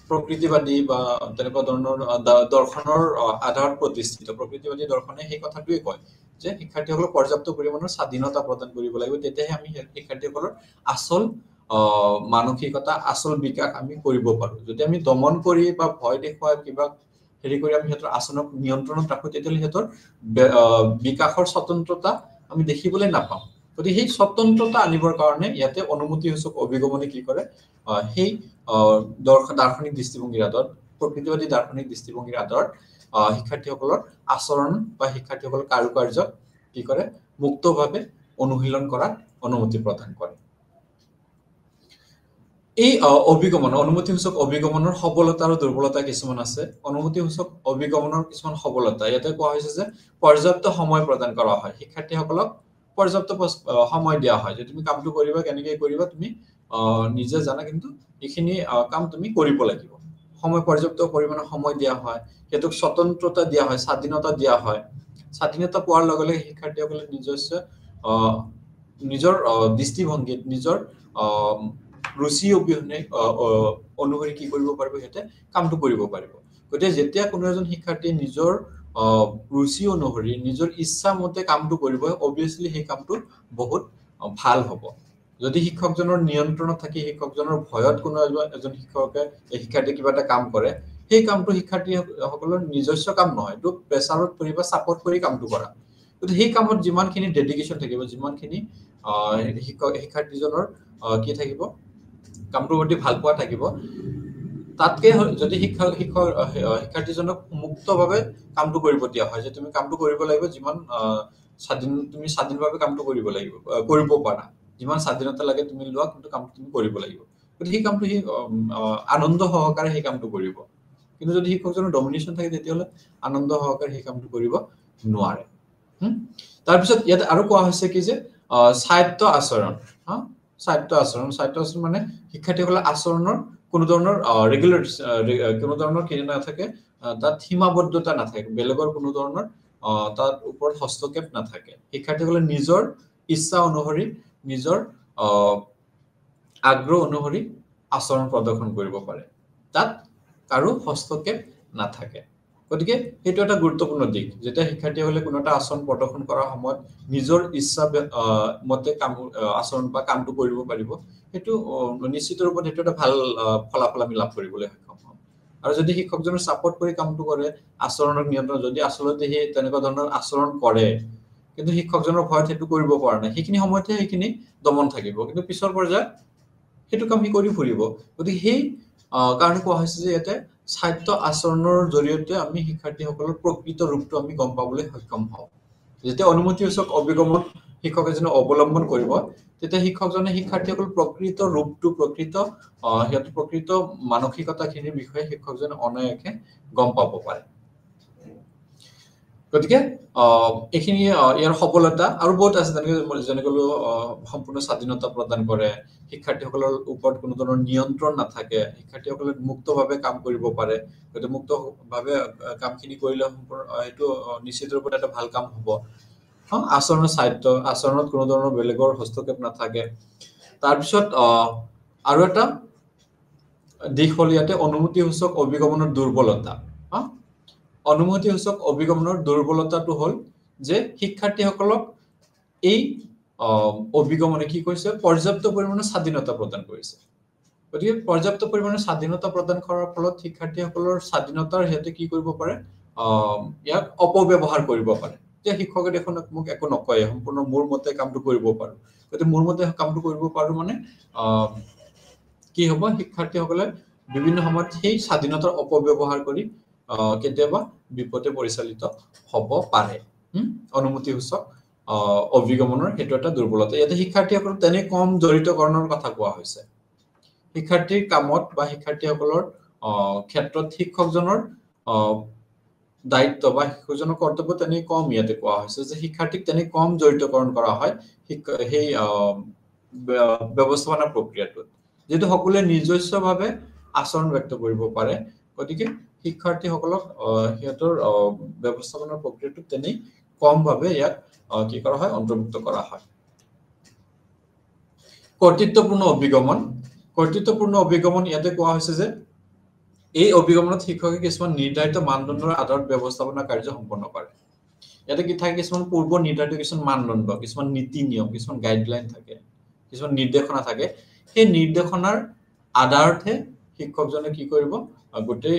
প্ৰকৃতিবাদী বা তেনেকুৱা ধৰণৰ দৰ্শনৰ আধাৰত প্ৰতিষ্ঠিত প্ৰকৃতিবাদী দৰ্শনে সেই কথাটোৱে কয় যে শিক্ষাৰ্থীসকলক পৰ্যাপ্ত পৰিমাণৰ স্বাধীনতা প্ৰদান কৰিব লাগিব তেতিয়াহে আমি শিক্ষাৰ্থীসকলৰ আচল মানসিকতা আচল বিকাশ আমি কৰিব পাৰো যদি আমি দমন কৰি বা ভয় দেখুৱাই কিবা হেৰি কৰি আমি সিহঁতৰ আচৰণক নিয়ন্ত্ৰণত ৰাখো তেতিয়াহ'লে সিহঁতৰ বিকাশৰ স্বতন্ত্ৰতা আমি দেখিবলৈ নাপাওঁ গতিকে সেই স্বতন্ত্ৰতা আনিবৰ কাৰণে ইয়াতে অনুমতিসূচক অভিগমনে কি কৰে সেই দাৰ্শনিক দৃষ্টিভংগীৰ আধাৰত প্ৰকৃতিবাদী দাৰ্শনিক দৃষ্টিভংগীৰ আধাৰত শিক্ষাৰ্থীসকলৰ আচৰণ বা শিক্ষাৰ্থীসকলৰ কাৰুকাৰ্যক কি কৰে মুক্তভাৱে অনুশীলন কৰাত অনুমতি প্ৰদান কৰে এই অভিগমন অনুমতিসূচক অভিগমনৰ সবলতা আৰু দুৰ্বলতা কিছুমান আছে অনুমতিসূচক অভিগমনৰ কিছুমান সবলতা ইয়াতে কোৱা হৈছে যে পৰ্যাপ্ত সময় প্ৰদান কৰা হয় শিক্ষাৰ্থীসকলক পৰ্যাপ্ত সময় দিয়া হয় যে তুমি কামটো কৰিবা কেনেকৈ কৰিবা তুমি নিজে জানা কিন্তু এইখিনি কাম তুমি কৰিব লাগিব সময় পৰ্যাপ্ত পৰিমাণৰ সময় দিয়া হয় হেতুক স্বতন্ত্ৰতা দিয়া হয় স্বাধীনতা দিয়া হয় স্বাধীনতা পোৱাৰ লগে লগে শিক্ষাৰ্থীসকলে নিজৰ দৃষ্টিভংগীত নিজৰ ৰুচি অবিহনে অনুসৰি কি কৰিব পাৰিব হেতে কামটো কৰিব পাৰিব গতিকে যেতিয়া কোনো এজন শিক্ষাৰ্থীয়ে নিজৰ ৰুচি অনুসৰি নিজৰ ইচ্ছা মতে কামটো কৰিব অবিয়াসলি সেই কামটো বহুত ভাল হ'ব যদি শিক্ষকজনৰ নিয়ন্ত্ৰণত থাকি শিক্ষকজনৰ ভয়ত কোনো এজন শিক্ষকে শিক্ষাৰ্থী কিবা এটা কাম কৰে সেই কামটো শিক্ষাৰ্থীসকলৰ নিজস্ব কাম নহয় এইটো প্ৰেছাৰত পৰি বা চাপত পৰি কামটো কৰা গতিকে সেই কামত যিমানখিনি ডেডিকেশ্যন থাকিব যিমানখিনি শিক্ষাৰ্থীজনৰ কি থাকিব কামটোৰ প্ৰতি ভাল পোৱা থাকিব তাতকে যদি শিক্ষাৰ্থীজনক মুক্তভাৱে কামটো কৰিব দিয়া হয় যে তুমি কামটো কৰিব লাগিব যিমান তুমি স্বাধীনভাৱে কামটো কৰিব লাগিব কৰিব পাৰা যিমান স্বাধীনতা লাগে তুমি লোৱা কিন্তু কামটো তুমি কৰিব লাগিব গতিকে সেই কামটো আনন্দ সহকাৰে সেই কামটো কৰিব কিন্তু যদি শিক্ষকজনৰ ডমিনেশ্যন থাকে তেতিয়াহ'লে আনন্দ সহকাৰে সেই কামটো কৰিব নোৱাৰে তাৰপিছত ইয়াত আৰু কোৱা হৈছে কি যে স্বায়ত্ত আচৰণ স্বায়ত্ত আচৰণ মানে শিক্ষাৰ্থীসকলৰ আচৰণৰ কোনো ধৰণৰ ৰেগুলাৰ কোনো ধৰণৰ কি নাথাকে তাত সীমাবদ্ধতা নাথাকে বেলেগৰ কোনো ধৰণৰ তাৰ ওপৰত হস্তক্ষেপ নাথাকে শিক্ষাৰ্থীসকলে নিজৰ ইচ্ছা অনুসৰি নিজৰ আগ্ৰহ অনুসৰি আচৰণ প্ৰদৰ্শন কৰিব পাৰে তাত কাৰো হস্তক্ষেপ নাথাকে গতিকে সেইটো এটা গুৰুত্বপূৰ্ণ দিশ যেতিয়া শিক্ষাৰ্থীসকলে কোনো এটা আচৰণ প্ৰদৰ্শন কৰাৰ সময়ত নিজৰ ইচ্ছা মতে কাম আচৰণ বা কামটো কৰিব পাৰিব সেইটো নিশ্চিত ৰূপত সেইটো এটা ভাল ফলাফল আমি লাভ কৰিবলৈ সক্ষম হ'ম আৰু যদি শিক্ষকজনৰ সাপোৰ্ট কৰি কামটো কৰে আচৰণৰ নিয়ন্ত্ৰণ যদি আসলতে হে তেনেকুৱা ধৰণৰ আচৰণ কৰে কিন্তু শিক্ষকজনৰ ভয়ত হেতু কৰিব পৰা নাই সেইখিনি সময়তে সেইখিনি দমন থাকিব কিন্তু পিছৰ পৰ্যায়ত হেতু কাম হি কৰি ফুৰিব গতি সেই কাৰণে কোৱা হৈছে যে ইয়াতে ছাত্য আচৰণৰ জৰিয়তে আমি শিক্ষাৰ্থীসকলৰ প্ৰকৃত ৰূপটো আমি গম পাবলৈ সক্ষম হওঁ যেতিয়া অনুমতি সূচক অভিগমন শিক্ষক এজনে অৱলম্বন কৰিব তেতিয়া শিক্ষকজনে শিক্ষাৰ্থীসকল প্ৰকৃত ৰূপটো প্ৰকৃত হেতু প্ৰকৃত মানসিকতাখিনিৰ বিষয়ে শিক্ষকজনে অনায়াসে গম পাব পাৰে গতিকে এইখিনি ইয়াৰ সফলতা আৰু বহুত আছে যেনেকৈ সম্পূৰ্ণ স্বাধীনতা প্ৰদান কৰে শিক্ষাৰ্থীসকলৰ ওপৰত কোনো ধৰণৰ নিয়ন্ত্ৰণ নাথাকে শিক্ষাৰ্থীসকলে মুক্তভাৱে কাম কৰিব পাৰে গতিকে মুক্তভাৱে কামখিনি কৰিলে এইটো নিশ্চিত ৰূপত এটা ভাল কাম হ'ব আচৰণৰ সাহিত্য আচৰণত কোনো ধৰণৰ বেলেগৰ হস্তক্ষেপ নাথাকে তাৰপিছত আৰু এটা দিশ হ'ল ইয়াতে অনুমতি সূচক অভিগমনৰ দুৰ্বলতা অনুমতি সূচক অভিগমনৰ দুৰ্বলতাটো হ'ল যে শিক্ষাৰ্থীসকলক এই অভিগমনে কি কৰিছে পৰ্যাপ্ত পৰিমাণৰ স্বাধীনতা প্ৰদান কৰিছে গতিকে পৰ্যাপ্ত পৰিমাণৰ স্বাধীনতা প্ৰদান কৰাৰ ফলত শিক্ষাৰ্থীসকলৰ স্বাধীনতাৰ হেতু কি কৰিব পাৰে ইয়াক অপব্যৱহাৰ কৰিব পাৰে যে শিক্ষকে দেখোন মোক একো নকয় সম্পূৰ্ণ মোৰ মতে কামটো কৰিব পাৰো গতিকে মোৰ মতে কামটো কৰিব পাৰো মানে কি হ'ব শিক্ষাৰ্থীসকলে বিভিন্ন সময়ত সেই স্বাধীনতাৰ অপব্যৱহাৰ কৰি কেতিয়াবা বিপদে পৰিচালিত হ'ব পাৰে অনুমতি সূচক অভিগমনৰ হেতু এটা দুৰ্বলতা ইয়াতে শিক্ষাৰ্থীসকলৰ তেনে কম জড়িতকৰণৰ কথা কোৱা হৈছে শিক্ষাৰ্থীৰ কামত বা শিক্ষাৰ্থীসকলৰ ক্ষেত্ৰত শিক্ষকজনৰ দায়িত্ব বা শিক্ষকজনৰ কৰ্তব্য তেনে কম ইয়াতে কোৱা হৈছে যে শিক্ষাৰ্থীক তেনে কম জড়িতকৰণ কৰা হয় সেই ব্যৱস্থাপনা প্ৰক্ৰিয়াটোত যেটো সকলোৱে নিজস্বভাৱে আচৰণ ব্যক্ত কৰিব পাৰে গতিকে শিক্ষাৰ্থীসকলক হেতৰ ব্যৱস্থাপনা প্ৰক্ৰিয়াটোত তেনে কম ভাৱে ইয়াক কি কৰা হয় অন্তৰ্ভুক্ত কৰা হয় কৰ্তৃত্বপূৰ্ণ অভিগমন ইয়াতে কোৱা হৈছে যে এই অভিগমনত শিক্ষকে কিছুমান নিৰ্ধাৰিত মানদণ্ডৰ আধাৰত ব্যৱস্থাপনা কাৰ্য সম্পন্ন কৰে ইয়াতে কি থাকে কিছুমান পূৰ্ব নিৰ্ধাৰিত কিছুমান মানদণ্ড কিছুমান নীতি নিয়ম কিছুমান গাইডলাইন থাকে কিছুমান নিৰ্দেশনা থাকে সেই নিৰ্দেশনাৰ আধাৰতে শিক্ষকজনে কি কৰিব গোটেই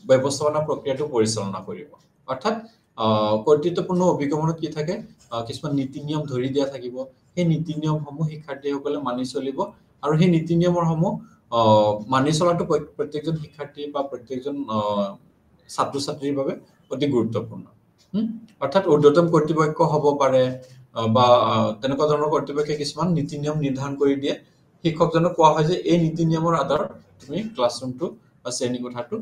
ব্যৱস্থাপনা প্ৰক্ৰিয়াটো পৰিচালনা কৰিব অৰ্থাৎ কৰ্তৃত্বপূৰ্ণ অভিগমনত কি থাকে কিছুমান নীতি নিয়ম ধৰি দিয়া থাকিব সেই নীতি নিয়মসমূহ শিক্ষাৰ্থীসকলে মানি চলিব আৰু সেই নীতি নিয়মসমূহ মানি চলাটো প্ৰত্যেকজন শিক্ষাৰ্থী বা প্ৰত্যেকজন ছাত্ৰ ছাত্ৰীৰ বাবে অতি গুৰুত্বপূৰ্ণ অৰ্থাৎ ঊৰ্ধ্বতম কৰ্তৃপক্ষ হ'ব পাৰে বা তেনেকুৱা ধৰণৰ কৰ্তৃপক্ষে কিছুমান নীতি নিয়ম নিৰ্ধাৰণ কৰি দিয়ে শিক্ষকজনক কোৱা হয় যে এই নীতি নিয়মৰ আধাৰত তুমি ক্লাছৰুমটো বা শ্ৰেণী কোঠাটো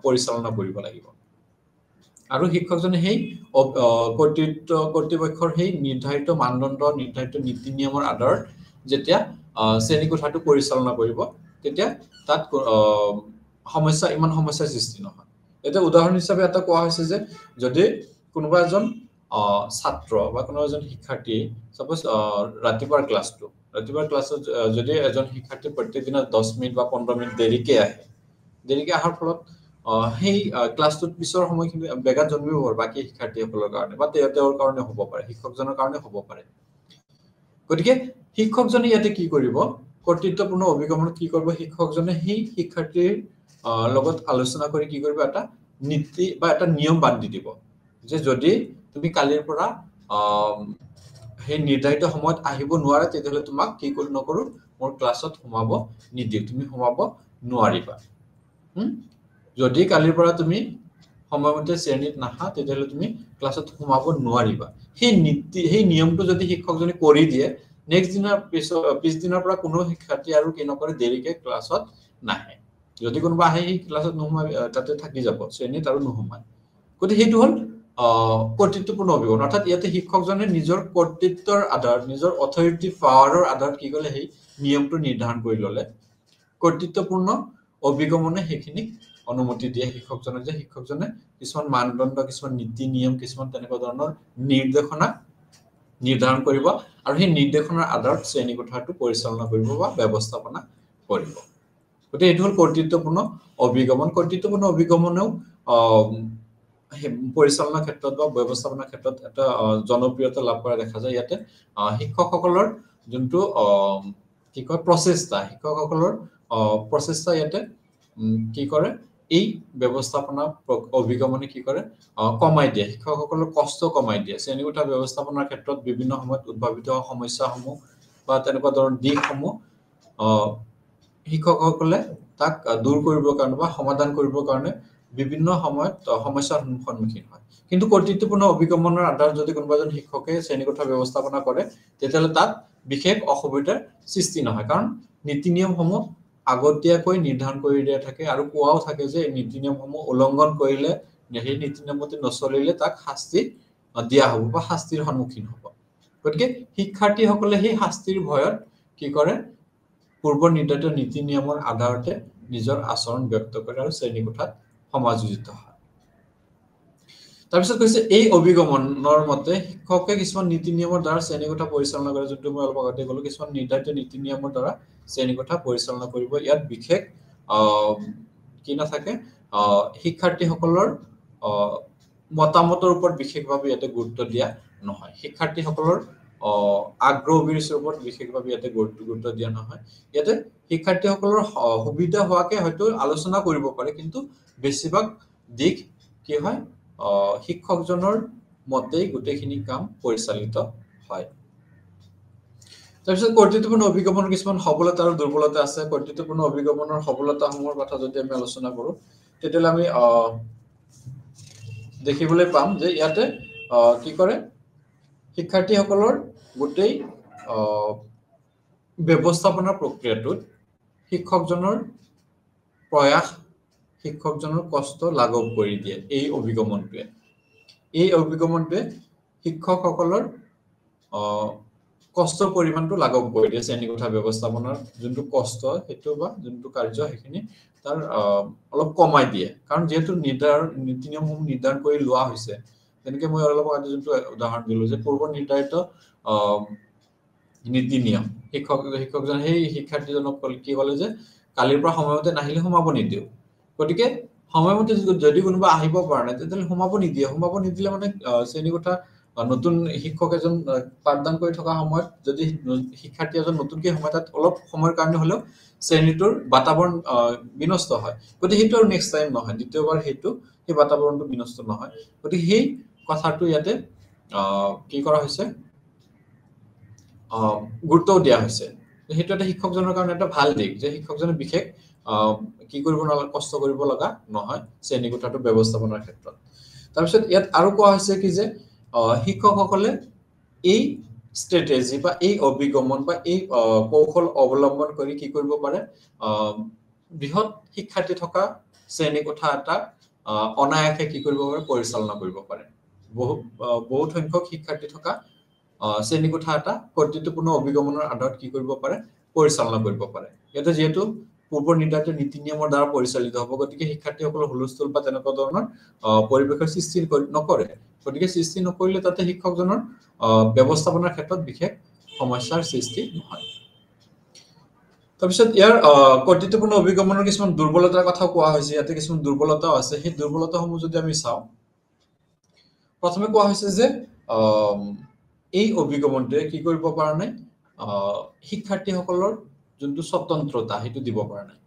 পৰিচালনা কৰিব লাগিব আৰু শিক্ষকজনে সেই কৰ্তৃপক্ষৰ সেই নিৰ্ধাৰিত মানদণ্ড নিৰ্ধাৰিত নীতি নিয়মৰ আধাৰত যেতিয়া শ্ৰেণী কোঠাটো পৰিচালনা কৰিব তেতিয়া তাত ইমান সমস্যা সৃষ্টি নহয় এটা উদাহৰণ হিচাপে এটা কোৱা হৈছে যে যদি কোনোবা এজন ছাত্ৰ বা কোনোবা এজন শিক্ষাৰ্থী সাপোজ ৰাতিপুৱাৰ ক্লাছত যদি এজন শিক্ষাৰ্থী প্ৰত্যেক দিনা 10 মিনিট বা 15 মিনিট দেৰিকে আহাৰ ফলত সেই ক্লাছটোত পিছৰ সময়খিনি বেগাত জন্মিব পাৰে বাকি শিক্ষাৰ্থীসকলৰ কাৰণে বা তেওঁৰ কাৰণে হ'ব পাৰে শিক্ষকজনৰ কাৰণে হ'ব পাৰে গতিকে শিক্ষকজনে ইয়াতে কি কৰিব কৰ্তৃত্বপূৰ্ণ অভিগমনত কি কৰিব শিক্ষকজনে সেই শিক্ষাৰ্থীৰ লগত আলোচনা কৰি কি কৰিব এটা নীতি বা এটা নিয়ম বান্ধি দিব যে যদি তুমি কালিৰ পৰা সেই নিৰ্ধাৰিত সময়ত আহিব নোৱাৰা তেতিয়াহলে তোমাক কি নকৰো মোৰ ক্লাছত সোমাব নিদিও তুমি সোমাব নোৱাৰিবা যদি কালিৰ পৰা তুমি সময়মতে শ্ৰেণীত নাহা তেতিয়াহলে তুমি ক্লাছত সোমাব নোৱাৰিবা সেই নিয়মটো যদি শিক্ষকজনে কৰি দিয়ে নেক্সট দিনৰ পিছদিনৰ পৰা কোনো শিক্ষাৰ্থী আৰু কি নকৰে দেৰিকে ক্লাছত নাহে যদি কোনোবা আহে সেই ক্লাছত নোহোমাই তাতে থাকি যাব শ্ৰেণীত আৰু নোহোমায় গতিকে সেইটো হ'ল কৰ্তৃত্বপূৰ্ণ অভিগমন অৰ্থাৎ ইয়াতে শিক্ষকজনে নিজৰ কৰ্তৃত্বৰ আধাৰত নিজৰ অথৰিটি পাৱাৰৰ আধাৰত কি কৰিলে সেই নিয়মটো নিৰ্ধাৰণ কৰি ল'লে কৰ্তৃত্বপূৰ্ণ অভিগমনে সেইখিনি অনুমতি দিয়ে শিক্ষকজনক যে শিক্ষকজনে কিছুমান মানদণ্ড কিছুমান নীতি নিয়ম কিছুমান তেনেকুৱা ধৰণৰ নিৰ্দেশনা নিৰ্ধাৰণ কৰিব আৰু সেই নিৰ্দেশনাৰ আধাৰত শ্ৰেণী কোঠাটো পৰিচালনা কৰিব বা ব্যৱস্থাপনা কৰিব গতিকে এইটো হ'ল কৰ্তৃত্বপূৰ্ণ অভিগমনেও পৰিচালনা ক্ষেত্ৰত বা ব্যৱস্থাপনা ক্ষেত্ৰত এটা জনপ্ৰিয়তা লাভ কৰা দেখা যায় ইয়াতে শিক্ষকসকলৰ যোনটো কি কয় প্ৰচেষ্টা শিক্ষকসকলৰ প্ৰচেষ্টা ইয়াতে কি কৰে এই ব্যৱস্থাপনা অভিগমনে কি কৰে কমাই দিয়ে শিক্ষকসকলৰ কষ্ট কমাই দিয়ে শ্ৰেণীকোঠা ব্যৱস্থাপনাৰ ক্ষেত্ৰত বিভিন্ন সময়ত উদ্ভাৱিত সমস্যাসমূহ বা তেনেকুৱা ধৰণৰ দিশসমূহ শিক্ষকসকলে তাক দূৰ কৰিবৰ কাৰণে বা সমাধান কৰিবৰ কাৰণে বিভিন্ন সময়ত সমস্যাৰ সন্মুখীন হয় কিন্তু কৰ্তৃত্বপূৰ্ণ অভিগমনৰ আধাৰত যদি কোনোবা এজন শিক্ষকে শ্ৰেণীকোঠা ব্যৱস্থাপনা কৰে তেতিয়াহ'লে তাত বিশেষ অসুবিধাৰ সৃষ্টি নহয় কাৰণ নীতি নিয়মসমূহ আগতীয়াকৈ নিৰ্ধাৰণ কৰি দিয়া থাকে আৰু কোৱাও থাকে যে নীতি নিয়মসমূহ উলংঘন কৰিলে সেই নীতি নিয়মতে নচলিলে তাক শাস্তি দিয়া হ'ব বা শাস্তিৰ সন্মুখীন হ'ব গতিকে শিক্ষাৰ্থীসকলে সেই শাস্তিৰ ভয়ত কি কৰে পূৰ্ব নিৰ্ধাৰিত নীতি নিয়মৰ আধাৰতে নিজৰ আচৰণ ব্যক্ত কৰে আৰু শ্ৰেণীকোঠাত সমাযোজিত হয় তাৰপিছত কৈছে এই অভিগমনৰ মতে শিক্ষকে কিছুমান নীতি নিয়মৰ দ্বাৰা শ্ৰেণীকোঠা পৰিচালনা কৰে যোনটো মই অলপ আগতে ক'লো কিছুমান নিৰ্ধাৰিত নীতি নিয়মৰ দ্বাৰা শ্ৰেণীকোঠা পৰিচালনা কৰিব ইয়াত বিশেষ কি নাথাকে শিক্ষাৰ্থীসকলৰ মতামতৰ ওপৰত বিশেষভাৱে ইয়াতে গুৰুত্ব দিয়া নহয় শিক্ষাৰ্থীসকলৰ আগ্ৰহ অভিৰুচিৰ ওপৰত বিশেষভাৱে ইয়াতে গুৰুত্ব দিয়া নহয় ইয়াতে শিক্ষাৰ্থীসকলৰ সুবিধা হোৱাকে হয়তো আলোচনা কৰিব পাৰে কিন্তু বেছিভাগ দিশ কি হয় শিক্ষকজনৰ মতেই গোটেইখিনি কাম পৰিচালিত হয় তাৰপিছত কৰ্তৃত্বপূৰ্ণ অভিগমনৰ কিছুমান সবলতা আৰু দুৰ্বলতা আছে কৰ্তৃত্বপূৰ্ণ অভিগমনৰ সবলতাসমূহৰ কথা যদি আমি আলোচনা কৰো তেতিয়াহ'লে আমি দেখিবলৈ পাম যে ইয়াতে কি কৰে শিক্ষাৰ্থীসকলৰ গোটেই ব্যৱস্থাপনা প্ৰক্ৰিয়াটোত শিক্ষকজনৰ প্ৰয়াস শিক্ষকজনৰ কষ্ট লাঘৱ কৰি দিয়ে এই অভিগমনটোৱে শিক্ষকসকলৰ কষ্টৰ পৰিমাণটো লাঘৱ কৰি দিয়ে শ্ৰেণীকোঠা ব্যৱস্থাপনাৰ যোনটো কষ্ট সেইটো বা যোনটো কাৰ্য সেইখিনি তাৰ অলপ কমাই দিয়ে কাৰণ যেহেতু নীতি নিয়মসমূহ নিৰ্ধাৰণ কৰি লোৱা হৈছে তেনেকে মই অলপ আগতে যোনটো উদাহৰণ দিলো যে পূৰ্ব নিৰ্ধাৰিত নীতি নিয়ম শিক্ষকজন সেই শিক্ষাৰ্থীজনক কি ক'লে যে কালিৰ পৰা সময়মতে নাহিলে সোমাব নিদিও গতিকে সময়মতে যদি কোনোবা আহিব পৰা নাই তেতিয়াহ'লে সোমাব নিদিলে মানে শ্ৰেণীকোঠা নতুন শিক্ষক এজন পাঠদান কৰি থকা সময়ত যদি শিক্ষাৰ্থী এজন নতুনকৈ সোমায় তাত অলপ সময়ৰ কাৰণে হ'লেও শ্ৰেণীটোৰ বাতাবৰণ বিনষ্ট হয় গতিকে সেইটো আৰু নেক্সট টাইম নহয় দ্বিতীয়বাৰ সেই বাতাবৰণটো বিনষ্ট নহয় গতিকে সেই কথাটো ইয়াতে কি কৰা হৈছে গুৰুত্ব দিয়া হৈছে সেইটো এটা শিক্ষকজনৰ কাৰণে এটা ভাল দিশ যে শিক্ষকজনে বিশেষ কি কৰিব কষ্ট কৰিব লগা নহয় শ্ৰেণীকোঠাটো ব্যৱস্থাপনাৰ ক্ষেত্ৰত তাৰপিছত ইয়াত আৰু কোৱা হৈছে কি যে শিক্ষকসকলে এই ষ্ট্ৰেটেজি বা এই অভিগমন বা এই কৌশল অৱলম্বন কৰি কি কৰিব পাৰে বৃহৎ শিক্ষাৰ্থী থকা শ্ৰেণীকোঠা এটা অনায়াসে কি কৰিব পাৰে পৰিচালনা কৰিব পাৰে বহুত সংখ্যক শিক্ষাৰ্থী থকা শ্ৰেণীকোঠা এটা কৰ্তৃত্বপূৰ্ণ অভিগমনৰ আধাৰত কি কৰিব পাৰে পৰিচালনা কৰিব পাৰে ইয়াতে যিহেতু পূৰ্ব নিৰ্ধাৰিত নীতি নিয়মৰ দ্বাৰা পৰিচালিত হ'ব গতিকে শিক্ষাৰ্থীসকলৰ হুলস্থুল বা তেনেকুৱা ধৰণৰ পৰিৱেশৰ সৃষ্টি নকৰে গতিকে সৃষ্টি নকৰিলে তাতে শিক্ষকজনৰ ব্যৱস্থাপনাৰ ক্ষেত্ৰত বিশেষ সমস্যাৰ সৃষ্টি নহয় তাৰপিছত ইয়াৰ কৰ্তৃত্বপূৰ্ণ অভিগমনৰ কিছুমান দুৰ্বলতাৰ কথা কোৱা হৈছে ইয়াতে কিছুমান দুৰ্বলতাও আছে সেই দুৰ্বলতাসমূহ যদি আমি চাওঁ প্ৰথমে কোৱা হৈছে যে এই অভিগমনটোৱে কি কৰিব পৰা নাই শিক্ষাৰ্থীসকলৰ যোনটো স্বতন্ত্ৰতা সেইটো দিব পৰা নাই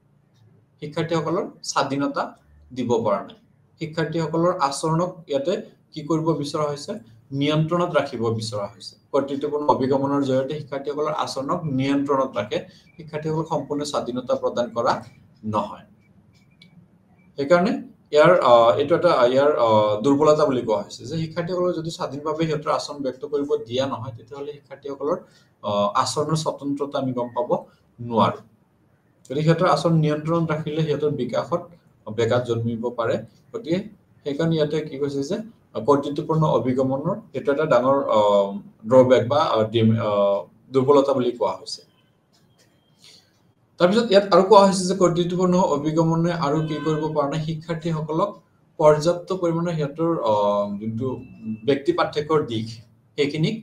শিক্ষাৰ্থীসকলৰ স্বাধীনতা দিব পৰা নাই শিক্ষাৰ্থীসকলৰ আচৰণক ইয়াতে কি কৰিব বিচৰা হৈছে নিয়ন্ত্ৰণত ৰাখিব বিচৰা হৈছে কৰ্তৃত্বপূৰ্ণ অভিগমনৰ জৰিয়তে শিক্ষাৰ্থীসকলৰ আচৰণক নিয়ন্ত্ৰণত ৰাখে শিক্ষাৰ্থীসকলক সম্পূৰ্ণ স্বাধীনতা প্ৰদান কৰা নহয় সেইকাৰণে এইটো এটা দুৰ্বলতা বুলি কোৱা হৈছে যে শিক্ষাৰ্থীসকলৰ যদি স্বাধীনভাৱে সিহঁতৰ আচৰণ ব্যক্ত কৰিব দিয়া নহয় তেতিয়াহ'লে শিক্ষাৰ্থীসকলৰ আচৰণৰ স্বতন্ত্ৰতা আমি গম পাব নোৱাৰো যদি সিহঁতৰ আচৰণ নিয়ন্ত্ৰণত ৰাখিলে সিহঁতৰ বিকাশত ব্যাঘাত জন্মিব পাৰে গতিকে সেইকাৰণে ইয়াতে কি কৈছে যে কৰ্তৃত্বপূৰ্ণ অভিগমনৰ এটা এটা ডাঙৰ ড্ৰবেক বা দুৰ্বলতা বুলি কোৱা হৈছে তাৰপিছত ইয়াত আৰু কোৱা হৈছে যে কৰ্তৃত্বপূৰ্ণ অভিগমনে আৰু কি কৰিব পৰা নাই শিক্ষাৰ্থীসকলক পৰ্যাপ্ত পৰিমাণে সিহঁতৰ যোনটো ব্যক্তি পাৰ্থক্যৰ দিশ সেইখিনিক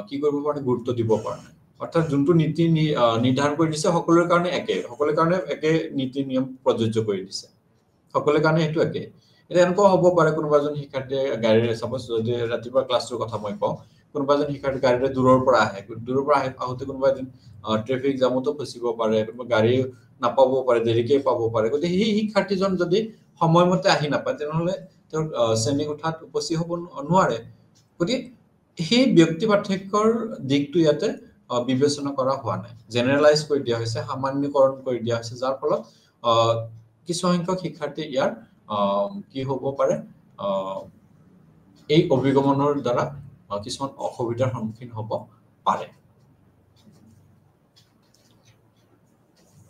কি কৰিব পৰা নাই গুৰুত্ব দিব পৰা নাই অৰ্থাৎ যোনটো নীতি নিৰ্ধাৰণ কৰি দিছে সকলোৰে কাৰণে একে নীতি নিয়ম প্ৰযোজ্য কৰি দিছে সকলোৰে কাৰণে সেইটো একে এটা এনেকুৱা হ'ব পাৰে কোনোবা এজন শিক্ষাৰ্থীয়ে গাড়ীৰে সাপোজ যদি ৰাতিপুৱা ক্লাছটোৰ কথা মই কওঁ কোনোবা এজন শিক্ষাৰ্থী গাড়ীৰে দূৰৰ পৰা আহোঁতে কোনোবা এদিন ট্ৰেফিক জামতো ফচিব পাৰে কোনোবা গাড়ী নাপাব পাৰে, দেৰিকে পাব পাৰে। গতিকে সেই শিক্ষাৰ্থীজন যদি সময়মতে আহি নাপায় তেনেহ'লে তেওঁৰ শ্ৰেণীকোঠাত উপস্থিত হ'ব নোৱাৰে। গতিকে সেই ব্যক্তি পাৰ্থক্যৰ দিশটো ইয়াতে বিবেচনা কৰা হোৱা নাই, জেনেৰেলাইজ কৰি দিয়া হৈছে, সামান্যীকৰণ কৰি দিয়া হৈছে, যাৰ ফলত কিছু সংখ্যক শিক্ষাৰ্থী ইয়াৰ কি হ'ব পাৰে, এই অভিগমনৰ দ্বাৰা কিছুমান অসুবিধাৰ সন্মুখীন হ'ব পাৰে।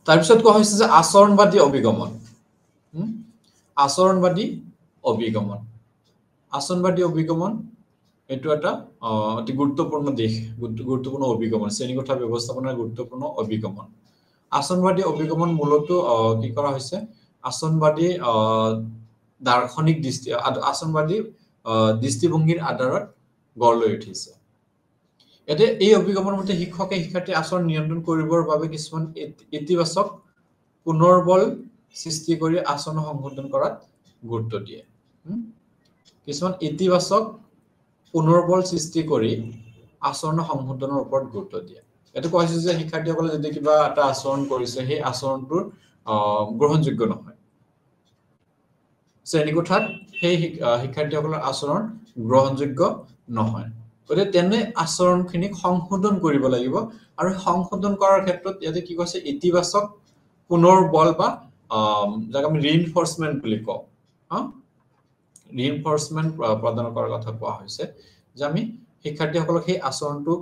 তাৰপিছত কোৱা হৈছে যে আচৰণবাদী অভিগমন। আচৰণবাদী অভিগমন, আচৰণবাদী অভিগমন এইটো এটা অতি গুৰুত্বপূৰ্ণ দিশ, গুৰুত্বপূৰ্ণ অভিগমন, শ্ৰেণীকোঠা ব্যৱস্থাপনাৰ গুৰুত্বপূৰ্ণ অভিগমন। আচৰণবাদী অভিগমন মূলত কি কৰা হৈছে, আচৰণবাদী দাৰ্শনিক দৃষ্টি, আচৰণবাদী দৃষ্টিভংগীৰ আধাৰত গঢ় লৈ উঠিছে। এতিয়া এই অভিগমনৰ মতে শিক্ষকে শিক্ষাৰ্থী আচৰণ নিয়ন্ত্ৰণ কৰিবৰ বাবে কিছুমান ইতিবাচক পুনৰ্বল সৃষ্টি কৰি আচৰণ সংশোধন কৰাত গুৰুত্ব দিয়ে। কিছুমান ইতিবাচক পুনৰ্বল সৃষ্টি কৰি আচৰণ সংশোধনৰ ওপৰত গুৰুত্ব দিয়ে। এইটো কোৱা হৈছে যে শিক্ষাৰ্থীসকলে যদি কিবা এটা আচৰণ কৰিছে সেই আচৰণটোৰ গ্ৰহণযোগ্য নহয়, শ্ৰেণীকোঠাত সেই শিক্ষাৰ্থীসকলৰ আচৰণ গ্ৰহণযোগ্য নহয়, গতিকে তেনে আচৰণখিনিক সংশোধন কৰিব লাগিব। আৰু সংশোধন কৰাৰ ক্ষেত্ৰত ইয়াতে কি কৈছে, ইতিবাচক পুনৰ্বল বা যাক আমি ৰিইনফৰ্চমেন্ট বুলি কওঁ, ৰিইনফৰ্চমেন্ট প্ৰদান কৰাৰ কথা কোৱা হৈছে, যে আমি শিক্ষাৰ্থীসকলক সেই আচৰণটো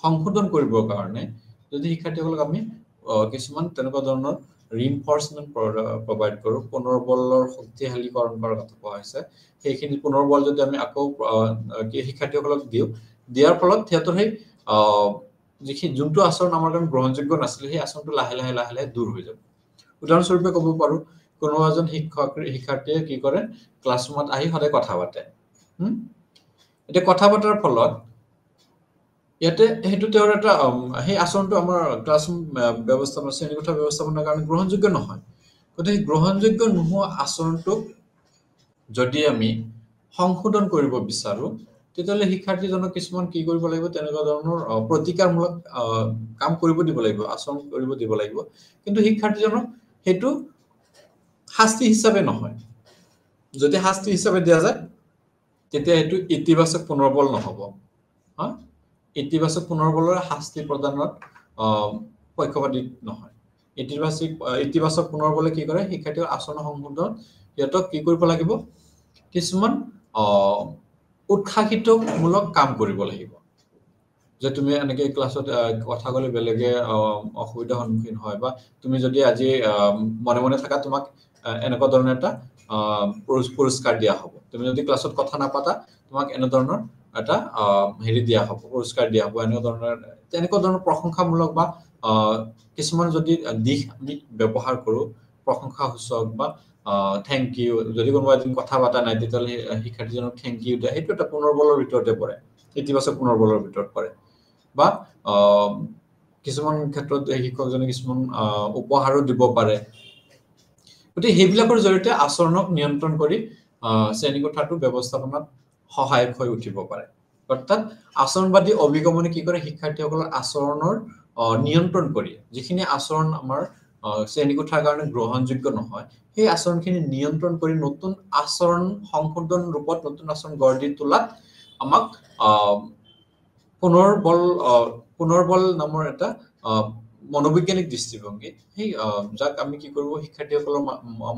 সংশোধন কৰিবৰ কাৰণে যদি শিক্ষাৰ্থীসকলক আমি কিছুমান তেনেকুৱা ধৰণৰ ৰিইনফৰ্চমেন্ট প্ৰভাইড কৰোঁ, পুনৰ্বলৰ শক্তিশালীকৰণ কৰাৰ কথা কোৱা হৈছে, সেইখিনি পুনৰ্বল যদি আমি আকৌ শিক্ষাৰ্থীসকলক দিয়াৰ ফলত সিহঁতৰ সেই যোনটো আচৰণ আমাৰ কাৰণে গ্ৰহণযোগ্য নাছিলে সেই আচৰণটো লাহে লাহে লাহে লাহে দূৰ হৈ যাব। উদাহৰণস্বৰূপে ক'ব পাৰো, কোনোবা এজন শিক্ষাৰ্থীয়ে কি কৰে, ক্লাছৰুমত আহি সদায় কথা পাতে। এতিয়া কথা পতাৰ ফলত ইয়াতে সেইটো তেওঁৰ এটা সেই আচৰণটো আমাৰ ক্লাছৰুম ব্যৱস্থাপনা, শ্ৰেণীকোঠা ব্যৱস্থাপনাৰ কাৰণে গ্ৰহণযোগ্য নহয়। গতিকে গ্ৰহণযোগ্য নোহোৱা আচৰণটোক যদি আমি সংশোধন কৰিব বিচাৰো, তেতিয়াহ'লে শিক্ষাৰ্থীজনক কিছুমান কি কৰিব লাগিব, তেনেকুৱা ধৰণৰ প্ৰতিকাৰমূলক কাম কৰিব দিব লাগিব, আচৰণ কৰিব দিব লাগিব। কিন্তু শিক্ষাৰ্থীজনক সেইটো শাস্তি হিচাপে নহয়। যদি শাস্তি হিচাপে দিয়া যায় তেতিয়া এইটো ইতিবাচক পুনৰ্বল নহ'ব। ইতিবাচক পুনৰ্বলৰ শাস্তি প্ৰদানত পক্ষপাতী নহয়। ইতিবাচক পুনৰ্বলে কি কৰে, শিক্ষাৰ্থীৰ আচৰণ সংশোধন সিহঁতক কি কৰিব লাগিব, কিছুমান উৎসাহিতমূলক কাম কৰিব লাগিব। যে তুমি এনেকে ক্লাছত কথা ক'লে বেলেগে অসুবিধাৰ সন্মুখীন হয়, বা তুমি যদি আজি মনে মনে থাকা তোমাক এনেকুৱা ধৰণৰ এটা পুৰস্কাৰ দিয়া হ'ব। তুমি যদি ক্লাছত কথা নাপাতা তোমাক এনেধৰণৰ এটা দিয়া হ'ব, পুৰস্কাৰ দিয়া হ'ব। তেনেকুৱা ধৰণৰ প্ৰশংসামূলক বা কিছুমান যদি দিশ আমি ব্যৱহাৰ কৰোঁ, প্ৰশংসাসূচক বা থেংক ইউ, যদি কোনোবা এদিন কথা পতা নাই তেতিয়াহ'লে শিক্ষাৰ্থীজনক থেংক ইউ দিয়া, সেইটো এটা পুনৰ্বলৰ ভিতৰতে পৰে, ইতিবাচক পুনৰ্বলৰ ভিতৰত পৰে। বা কিছুমান ক্ষেত্ৰত শিক্ষকজনে কিছুমান উপহাৰো দিব পাৰে। গতিকে সেইবিলাকৰ জৰিয়তে আচৰণক নিয়ন্ত্ৰণ কৰি শ্ৰেণীকোঠাটো ব্যৱস্থাপনাত সহায়ক হৈ উঠিব পাৰে। অৰ্থাৎ আচৰণবাদী অভিগমনে কি কৰে, শিক্ষাৰ্থীসকলৰ আচৰণৰ নিয়ন্ত্ৰণ কৰি, যিখিনি আচৰণ আমাৰ শ্ৰেণীকোঠাৰ কাৰণে গ্ৰহণযোগ্য নহয়, সেই আচৰণখিনি নিয়ন্ত্ৰণ কৰি নতুন আচৰণ সংশোধন ৰূপত নতুন আচৰণ গঢ় দি তোলাত আমাক পুনৰ্বল নামৰ এটা মনোবৈজ্ঞানিক দৃষ্টিভংগী, সেই যাক আমি কি কৰিব, শিক্ষাৰ্থীসকলৰ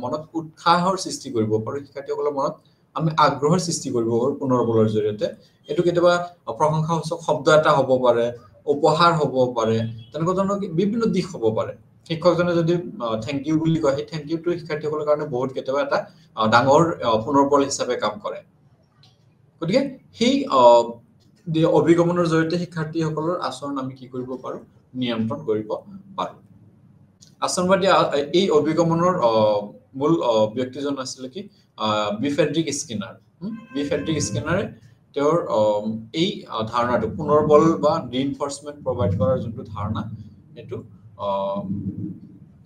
মনত উৎসাহৰ সৃষ্টি কৰিব পাৰোঁ, শিক্ষাৰ্থীসকলৰ মনত আমি আগ্ৰহৰ সৃষ্টি কৰিব পাৰোঁ পুনৰ্বলৰ জৰিয়তে। এইটো কেতিয়াবা প্ৰশংসাসূচক শব্দ এটা হ'ব পাৰে, উপহাৰ হ'ব পাৰে, তেনেকুৱা ধৰণৰ বিভিন্ন দিশ হ'ব পাৰে। শিক্ষকজনে যদি থেংক ইউ বুলি কয়, সেই থেংক ইউটো শিক্ষাৰ্থীসকলৰ কাৰণে বহুত কেতিয়াবা এটা ডাঙৰ পুনৰ্বল হিচাপে কাম কৰে। গতিকে সেই অভিগমনৰ জৰিয়তে শিক্ষাৰ্থীসকলৰ আচৰণ আমি কি কৰিব পাৰোঁ, নিয়ন্ত্ৰণ কৰিব পাৰোঁ। আচৰণবাদী এই অভিগমনৰ মূল ব্যক্তিজন আছিলে কি, B Frederick Skinner. B Frederick স্কিনাৰে তেওঁৰ এই ধাৰণাটো পুনৰ্বল বা ৰিইনফৰ্চমেন্ট প্ৰভাইড কৰাৰ যোনটো ধাৰণা, সেইটো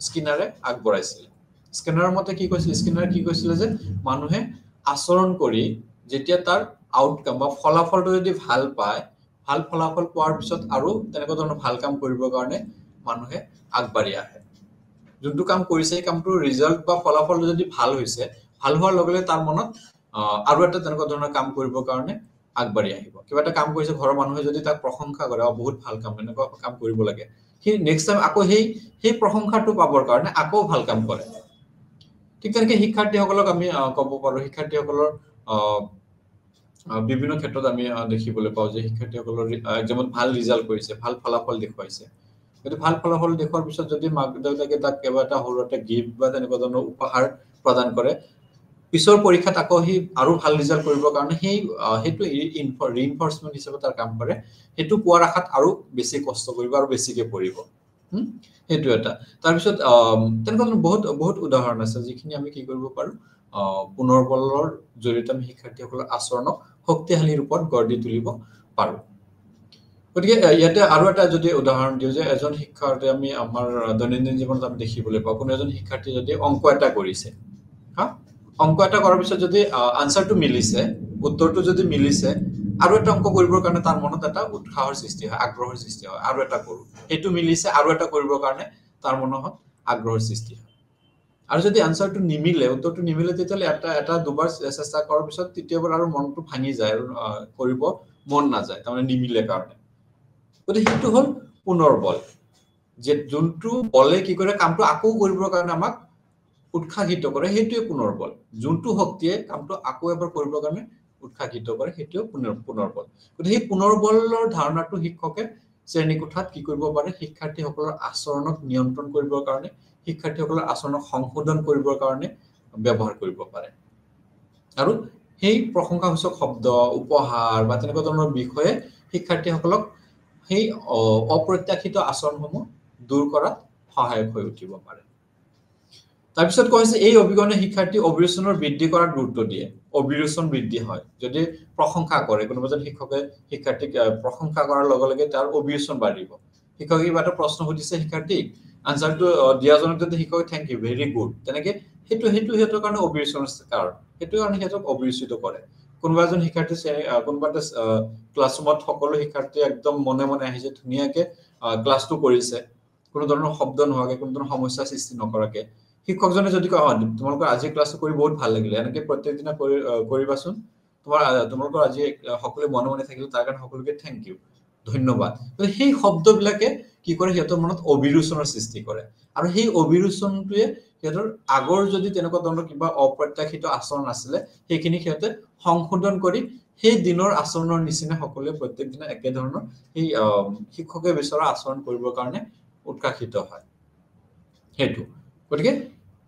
স্কিনাৰে আগবঢ়াইছিলে। স্কিনাৰৰ মতে কি কৈছিল, স্কিনাৰে কি কৈছিলে যে মানুহে আচৰণ কৰি যেতিয়া তাৰ আউটকাম বা ফলাফলটো যদি ভাল পায়, ভাল ফলাফল পোৱাৰ পিছত আৰু তেনেকুৱা ধৰণৰ ভাল কাম কৰিবৰ কাৰণে মানুহে আগবাঢ়ি আহে। যোনটো কাম কৰিছে এই কামটোৰ ৰিজাল্ট বা ফলাফল যদি ভাল হৈছে ভাল হোৱাৰ লগে লগে তাৰ মনত আৰু এটা তেনেকুৱা ধৰণৰ কাম কৰিবৰ কাৰণে আগবাঢ়ি আহিব কিবা এটা কাম কৰিছে ঘৰৰ মানুহে যদি তাক প্ৰশংসা কৰে বহুত ভাল কাম এনেকুৱা কাম কৰিব লাগে সি নেক্সট টাইম আকৌ সেই প্ৰশংসাটো পাবৰ কাৰণে আকৌ ভাল কাম কৰে ঠিক তেনেকৈ শিক্ষাৰ্থীসকলক আমি ক'ব পাৰো শিক্ষাৰ্থীসকলৰ বিভিন্ন ক্ষেত্ৰত আমি দেখিবলৈ পাওঁ যে শিক্ষাৰ্থীসকলৰ এক্সামত ভাল ৰিজাল্ট কৰিছে ভাল ফলাফল দেখুৱাইছে যদি ভাল ফলাফল দেখুৱাৰ পিছত যদি মাক দেউতাকে তাক কেৱল এটা সৰু এটা গিফ্ট বা তেনেকুৱা ধৰণৰ উপহাৰ প্ৰদান কৰে পিছৰ পৰীক্ষাত আকৌ সি আৰু ভাল ৰিজাল্ট কৰিবৰ কাৰণে সেইটো ৰিইনফৰ্সমেন্ট হিচাপে তাৰ কাম কৰে সেইটো পোৱাৰ আশাত আৰু বেছি কষ্ট কৰিব আৰু বেছিকে পঢ়িব সেইটো এটা তাৰপিছত তেনেকুৱা বহুত বহুত উদাহৰণ আছে যিখিনি আমি কি কৰিব পাৰো পুনৰবলৰ জৰিয়তে আমি শিক্ষাৰ্থীসকলৰ আচৰণক শক্তিশালী ৰূপত গঢ় দি তুলিব পাৰো গতিকে ইয়াতে আৰু এটা যদি উদাহৰণ দিওঁ যে এজন শিক্ষাৰ্থী আমি আমাৰ দৈনন্দিন জীৱনত আমি দেখিবলৈ পাওঁ কোনো এজন শিক্ষাৰ্থী যদি অংক এটা কৰিছে হা অংক এটা কৰাৰ পিছত যদি আনসাৰটো মিলিছে উত্তৰটো যদি মিলিছে আৰু এটা অংক কৰিবৰ কাৰণে তাৰ মনত এটা উৎসাহৰ সৃষ্টি হয় আগ্ৰহৰ সৃষ্টি হয় আৰু এটা কৰো সেইটো মিলিছে আৰু এটা কৰিবৰ কাৰণে তাৰ মনত আগ্ৰহৰ সৃষ্টি হয় আৰু যদি আনসাৰটো নিমিলে উত্তৰটো নিমিলে তেতিয়ালে এটা দুবাৰ চেষ্টা কৰাৰ পিছত তৃতীয়বাৰ আৰু মনটো ভাঙি যায় আৰু কৰিব মন নাযায় তাৰমানে নিমিলে কাৰণে গতিকে সেইটো হল পুনৰবল যে যোনটো বলে কি কৰে কামটো আকৌ কৰিবৰ কাৰণে আমাক উৎসাহিত কৰে সেইটোৱে পুনৰবল যোনটো শক্তিয়ে কামটো আকৌ এবাৰ কৰিবৰ কাৰণে উৎসাহিত কৰে সেইটোৱে পুনৰবল গতিকে সেই পুনৰবলৰ ধাৰণাটো শিক্ষকে শ্ৰেণীকোঠাত কি কৰিব পাৰে শিক্ষাৰ্থীসকলৰ আচৰণক নিয়ন্ত্ৰণ কৰিবৰ কাৰণে শিক্ষাৰ্থীসকলৰ আচৰণক সংশোধন কৰিবৰ কাৰণে ব্যৱহাৰ কৰিব পাৰে আৰু সেই প্ৰশংসাসূচক শব্দ উপহাৰ বা তেনেকুৱা ধৰণৰ বিষয়ে শিক্ষাৰ্থীসকলক সেই অপ্ৰত্যাশিত আচৰণসমূহ দূৰ কৰাত সহায়ক হৈ উঠিব পাৰে তাৰপিছত কৈছে এই অভিজ্ঞানে শিক্ষাৰ্থী অভিৰুচনৰ বৃদ্ধি কৰাত গুৰুত্ব দিয়ে অভিৰুচন বৃদ্ধি হয় যদি প্ৰশংসা কৰে কোনোবাজন শিক্ষকে শিক্ষাৰ্থীক প্ৰশংসা কৰাৰ লগে লগে তাৰ অভিৰুচন বাঢ়িব শিক্ষকে কিবা এটা প্ৰশ্ন সুধিছে শিক্ষাৰ্থীক আনসাৰটো দিয়াজনক যদি শিক্ষকে থ্যাংক ইউ ভেৰি গুড তেনেকে সেইটো হেতৰ কাৰণে অভিৰুচনৰ কাৰণ সেইটো কাৰণে হেতক অভিৰুচিত কৰে কোনোবা এজন শিক্ষাৰ্থী কোনোবা এটা ক্লাছৰুমত সকলো শিক্ষাৰ্থী একদম মনে মনে আহিছে ধুনীয়াকে ক্লাছটো কৰিছে কোনো ধৰণৰ শব্দ নোহোৱাকে কোনো ধৰণৰ সমস্যা সৃষ্টি নকৰাকে শিক্ষকজনে যদি কয় তোমালোকৰ আজি ক্লাছটো কৰি বহুত ভাল লাগিলে এনেকে প্ৰত্যেক দিনা কৰিবাচোন তোমালোকৰ আজি সকলোৱে মনে মনে থাকিলে তাৰ কাৰণে সকলোকে থ্যাংক ইউ ধন্যবাদ সেই শব্দবিলাকে কি কৰে হেতৰ মনত অভিৰুচনৰ সৃষ্টি কৰে আৰু সেই অভিৰুচনটোৱে হেতৰ আগৰ যদি তেনেকুৱা ধৰণৰ কিবা অপ্ৰত্যাশিত আচৰণ আছিলে সেইখিনি হেতে সংশোধন কৰি সেই দিনৰ আচৰণৰ নিচিনা সকলোৱে প্ৰত্যেক দিনা একে ধৰণৰ এই শিক্ষকে বিচৰা আচৰণ কৰিবৰ কাৰণে উৎসাহিত হয় হেতু গতিকে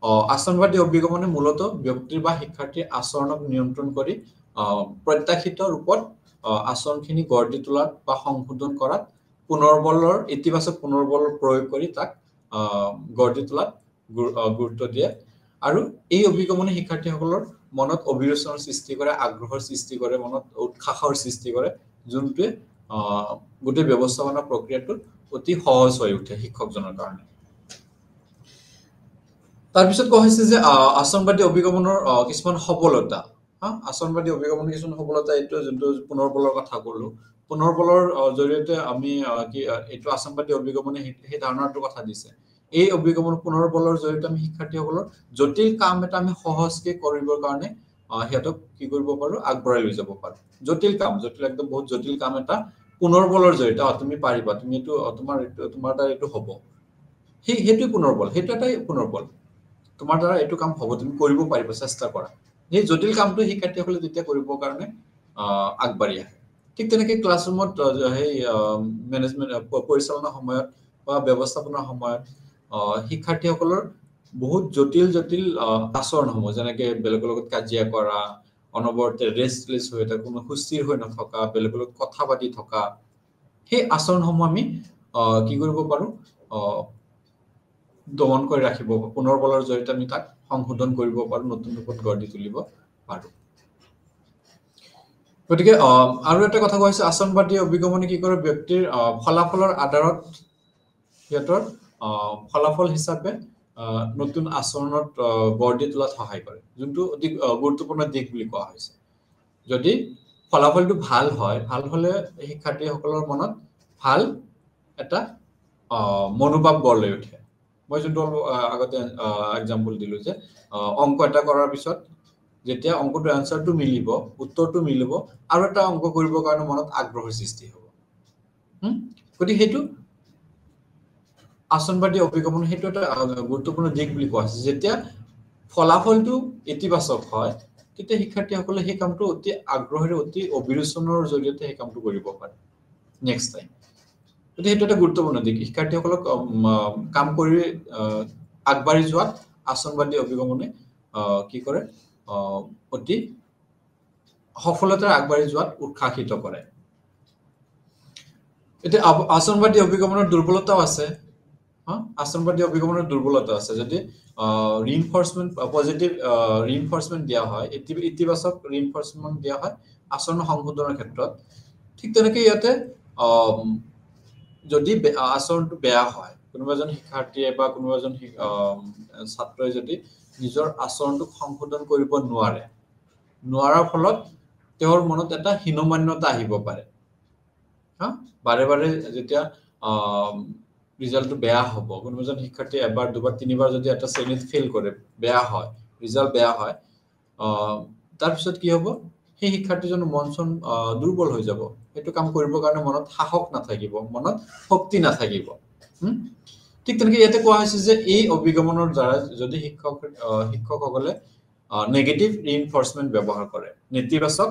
আচৰণবাদী অভিগমনে মূলত ব্যক্তিৰ বা শিক্ষাৰ্থীৰ আচৰণক নিয়ন্ত্ৰণ কৰি প্ৰত্যাশিত ৰূপত আচৰণখিনি গঢ় দি তোলাত বা সংশোধন কৰাত পুনৰবলৰ ইতিবাচক পুনৰবল প্ৰয়োগ কৰি তাক গঢ় দি তোলাত গুৰুত্ব দিয়ে আৰু এই অভিগমনে শিক্ষাৰ্থীসকলৰ মনত অভিৰুচনৰ সৃষ্টি কৰে আগ্ৰহৰ সৃষ্টি কৰে মনত উৎসাহৰ সৃষ্টি কৰে যোনটোৱে গোটেই ব্যৱস্থাপনা প্ৰক্ৰিয়াটো অতি সহজ হৈ উঠে শিক্ষকজনৰ কাৰণে তাৰপিছত কোৱা হৈছে যে আচৰণবাদী অভিগমনৰ কিছুমান সফলতা আচৰণবাদী অভিগমনৰ কিছুমান সফলতা এইটো যোনটো পুনৰবলৰ কথা ক'লো পুনৰবলৰ জৰিয়তে আমি কি এইটো আচৰণবাদী অভিগমনে সেই ধাৰণাটোৰ কথা দিছে এই অভিগমন পুনৰবলৰ জৰিয়তে আমি শিক্ষাৰ্থীসকলৰ জটিল কাম এটা আমি সহজকে কৰিবৰ কাৰণে হেতক কি কৰিব পাৰো আগবঢ়াই লৈ যাব পাৰো জটিল একদম বহুত জটিল কাম এটা পুনৰবলৰ জৰিয়তে তুমি পাৰিবা তুমি এইটো তোমাৰ দ্বাৰা এইটো হ'ব সেইটো পুনৰবল সেইটো এটাই পুনৰবল তোমাৰ দ্বাৰা এইটো কাম হ'ব তুমি কৰিব পাৰিবা চেষ্টা কৰা এই জটিল কামটো শিক্ষাৰ্থীসকলে যেতিয়া কৰিবৰ কাৰণে আগবাঢ়ি আহে ঠিক তেনেকৈ ক্লাছৰুমত সেই মেনেজমেন্ট পৰিচালনা সময়ত বা ব্যৱস্থাপনাৰ সময়ত শিক্ষাৰ্থীসকলৰ বহুত জটিল আচৰণসমূহ যেনেকে বেলেগৰ লগত কাজিয়া কৰা অনবৰতে ৰেষ্টলেছ হৈ থকা কোনো সুস্থিৰ হৈ নথকা বেলেগৰ লগত কথা পাতি থকা সেই আচৰণসমূহ আমি কি কৰিব পাৰো দমন কৰি ৰাখিব পুনৰবলৰ জৰিয়তে আমি তাক সংশোধন কৰিব পাৰো নতুন ৰূপত গঢ় দি তুলিব পাৰো গতিকে আৰু এটা কথা কৈছে আচৰণবাদী অভিগমনে কি কৰে ব্যক্তিৰ ফলাফলৰ আধাৰত হেতৰ ফলাফল হিচাপে নতুন আচৰণত গঢ় দি তোলাত সহায় কৰে যোনটো অতি গুৰুত্বপূৰ্ণ দিশ বুলি কোৱা হৈছে যদি ফলাফলটো ভাল হলে শিক্ষাৰ্থীসকলৰ মনত ভাল এটা মনোভাৱ গঢ় লৈ উঠে মই যোনটো আগতে এক্সাম্পল দিলো যে অংক এটা কৰাৰ পিছত যেতিয়া অংকটোৰ আনসাৰটো মিলিব উত্তৰটো মিলিব আৰু এটা অংক কৰিবৰ কাৰণে মনত আগ্ৰহৰ সৃষ্টি হ'ব গতিকে সেইটো আসনবাদী অভিগমন সেইটো এটা গুৰুত্বপূৰ্ণ দিশ বুলি কোৱা হৈছে যেতিয়া ফলাফলটো ইতিবাচক হয় তেতিয়া শিক্ষাৰ্থীসকলে সেই কামটো অতি আগ্ৰহেৰে অতি অবিৰোচনৰ জৰিয়তে সেই কামটো কৰিব পাৰে নেক্সট টাইম গতিকে সেইটো এটা গুৰুত্বপূৰ্ণ দিশ শিক্ষাৰ্থীসকলক কাম কৰি আগবাঢ়ি যোৱাত আসনবাদী অভিগমনে কি কৰে অতি সফলতাৰে আগবাঢ়ি যোৱাত উৎসাহিত কৰে এতিয়া আসনবাদী অভিগমনৰ দুৰ্বলতাও আছে আসনবাদী অভিগমনৰ দুৰ্বলতা আছে যদি ৰিইনফোৰ্সমেন্ট পজিটিভ ৰিইনফোৰ্সমেন্ট দিয়া হয় ইতিবাচক ৰিইনফোৰ্সমেন্ট দিয়া হয় আচৰণ সংশোধনৰ ক্ষেত্ৰত ঠিক তেনেকৈ ইয়াতে যদি আচৰণটো বেয়া হয় কোনোবা এজন শিক্ষাৰ্থীয়ে বা কোনোবা এজন ছাত্ৰই যদি নিজৰ আচৰণটো সংশোধন কৰিব নোৱাৰাৰ ফলত তেওঁৰ মনত এটা হীনমান্যতা আহিব পাৰে বাৰে বাৰে যেতিয়া ৰিজাল্টটো বেয়া হ'ব কোনোবা এজন শিক্ষাৰ্থী এবাৰ দুবাৰ তিনিবাৰ যদি এটা শ্ৰেণীত ফেইল কৰে বেয়া হয় ৰিজাল্ট বেয়া হয় তাৰ পিছত কি হ'ব সেই শিক্ষাৰ্থীজনৰ মন দুৰ্বল হৈ যাব সেইটো কাম কৰিবৰ কাৰণে মনত সাহস নাথাকিব মনত শক্তি নাথাকিব ঠিক তেনেকৈ ইয়াতে কোৱা হৈছে যে এই অভিগমনৰ দ্বাৰা যদি শিক্ষকসকলে নেগেটিভ ৰিইনফোৰ্সমেন্ট ব্যৱহাৰ কৰে নেতিবাচক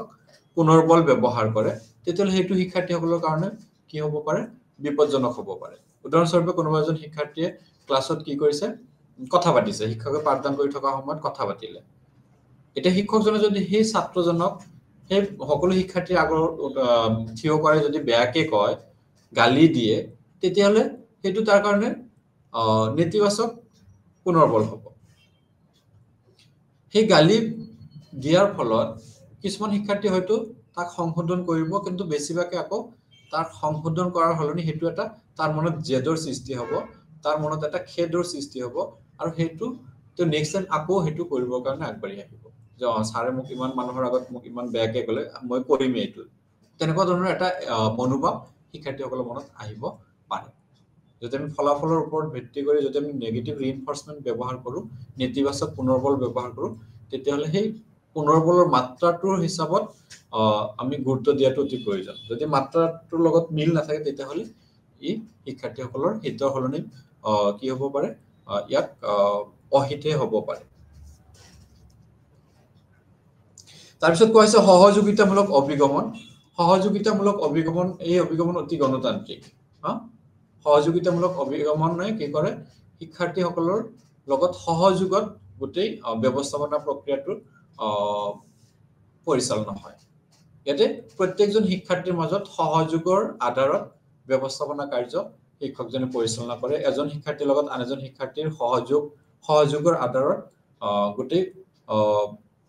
পুনৰ্বল ব্যৱহাৰ কৰে তেতিয়াহ'লে সেইটো শিক্ষাৰ্থীসকলৰ কাৰণে কি হ'ব পাৰে বিপদজনক হ'ব পাৰে উদাহৰণস্বৰূপে কোনোবা এজন শিক্ষাৰ্থীয়ে ক্লাছত কি কৰিছে কথা পাতিছে শিক্ষকে পাঠদান কৰি থকা সময়ত কথা পাতিলে এটা শিক্ষকজনে যদি সেই ছাত্ৰজনক সেই সকলো শিক্ষাৰ্থীৰ আগৰ থিয় কৰাই যদি বেয়াকে কয় গালি দিয়ে তেতিয়াহ'লে সেইটো তাৰ কাৰণে নেতিবাচক পুনৰ্বল হ'ব সেই গালি দিয়াৰ ফলত কিছুমান শিক্ষাৰ্থী হয়তো তাক সংশোধন কৰিব কিন্তু বেছিভাগে আকৌ তাৰ সংশোধন কৰাৰ হলনি হেতু এটা তাৰ মনত জেদৰ সৃষ্টি হ'ব তাৰ মনত এটা খেদৰ সৃষ্টি হ'ব আৰু হেতু তো নেক্সট টাইম আকৌ হেতু কৰিবৰ কাৰণে আগবাঢ়ি আহিব যে ছাৰে মোক ইমান মানুহৰ আগত মোক ইমান বেয়াকে ক'লে মই কৰিম এইটো তেনেকুৱা ধৰণৰ এটা মনোভাৱ শিক্ষাৰ্থীসকলৰ মনত আহিব পাৰে যদি আমি ফলাফলৰ ওপৰত ভিত্তি কৰি যদি আমি নেগেটিভ ৰিইনফোৰ্সমেন্ট ব্যৱহাৰ কৰো নেতিবাচক পুনৰ্বল ব্যৱহাৰ কৰো তেতিয়াহ'লে সেই পুনৰ্বলৰ মাত্ৰাটোৰ হিচাপত আমি গুৰুত্ব দিয়াটো অতি প্ৰয়োজন যদি মাত্ৰাটোৰ লগত মিল নাথাকে তেতিয়াহ'লে ই শিক্ষাৰ্থীসকলৰ হিতৰ হলনি কি হ'ব পাৰে ইয়াক অহিতে হ'ব পাৰে তাৰপিছত কোৱা হৈছে সহযোগিতামূলক অভিগমন এই অভিগমন অতি গণতান্ত্ৰিক সহযোগিতামূলক অভিগমনে কি কৰে শিক্ষাৰ্থীসকলৰ লগত সহযোগত গোটেই ব্যৱস্থাপনা প্ৰক্ৰিয়াটো পৰিচালনা হয় ইয়াতে প্ৰত্যেকজন শিক্ষাৰ্থীৰ মাজত সহযোগৰ আধাৰত ব্যৱস্থাপনা কাৰ্য শিক্ষকজনে পৰিচালনা কৰে এজন শিক্ষাৰ্থীৰ লগত আন এজন শিক্ষাৰ্থীৰ সহযোগৰ আধাৰত গোটেই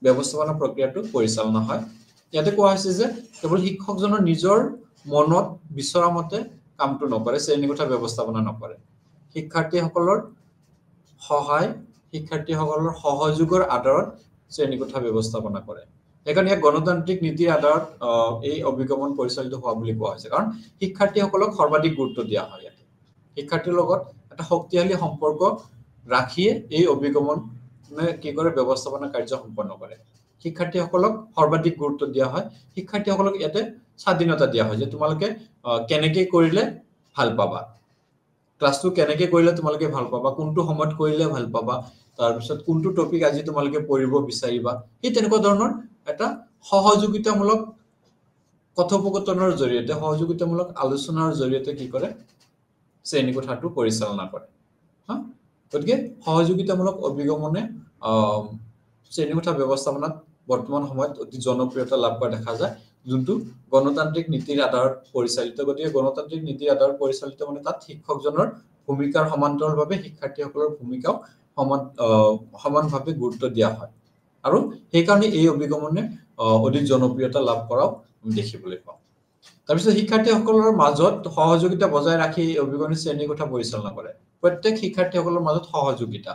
ব্যৱস্থাপনা প্ৰক্ৰিয়াটো পৰিচালনা হয় ইয়াতে কোৱা হৈছে যে কেৱল শিক্ষকজনৰ নিজৰ মনত বিচৰা মতে কামটো নকৰে শ্ৰেণীকোঠা ব্যৱস্থাপনা নকৰে শিক্ষাৰ্থীসকলৰ সহযোগৰ আধাৰত শ্ৰেণীকোঠা ব্যৱস্থাপনা কৰে সেইকাৰণে গণতান্ত্ৰিক নীতিৰ আধাৰত এই অভিগমন পৰিচালিত হোৱা বুলি কোৱা হৈছে কাৰণ শিক্ষাৰ্থীসকলক সৰ্বাধিক গুৰুত্ব দিয়া হয় ইয়াতে শিক্ষাৰ্থীৰ লগত এটা শক্তিশালী সম্পৰ্ক ৰাখিয়ে এই অভিগমনে কি কৰে ব্যৱস্থাপনা কাৰ্য সম্পন্ন কৰে শিক্ষাৰ্থীসকলক সৰ্বাধিক গুৰুত্ব দিয়া হয় শিক্ষাৰ্থীসকলক ইয়াতে স্বাধীনতা দিয়া হয় যে তোমালোকে কেনেকৈ কৰিলে ভাল পাবা ক্লাছটো কেনেকৈ কৰিলে তোমালোকে ভাল পাবা কোনটো সময়ত কৰিলে ভাল পাবা তাৰ পিছত কোনটো টপিক আজি তোমালোকে পঢ়িব বিচাৰিবা এই তেনেকুৱা ধৰণৰ এটা সহযোগিতামূলক কথোপকথনৰ জৰিয়তে সহযোগিতামূলক আলোচনাৰ জৰিয়তে কি কৰে শ্ৰেণীকোঠাটো পৰিচালনা কৰে গতিকে সহযোগিতামূলক অভিগমনে শ্ৰেণীকোঠা ব্যৱস্থাপনাত বৰ্তমান সময়ত অতি জনপ্ৰিয়তা লাভ কৰা দেখা যায় যোনটো গণতান্ত্ৰিক নীতিৰ আধাৰত পৰিচালিত গতিকে গণতান্ত্ৰিক নীতিৰ আধাৰত পৰিচালিত মানে তাত শিক্ষকজনৰ ভূমিকাৰ সমান্তৰালভাৱে শিক্ষাৰ্থীসকলৰ ভূমিকাও সমানভাৱে গুৰুত্ব দিয়া হয় আৰু সেইকাৰণে এই অভিগমনে অধিক জনপ্ৰিয়তা লাভ কৰাও দেখিবলৈ পাওঁ তাৰপিছত শিক্ষাৰ্থীসকলৰ মাজত সহযোগিতা বজাই ৰাখি এই অভিগমনে শ্ৰেণীকোঠা পৰিচালনা কৰে প্ৰত্যেক শিক্ষাৰ্থীসকলৰ মাজত সহযোগিতা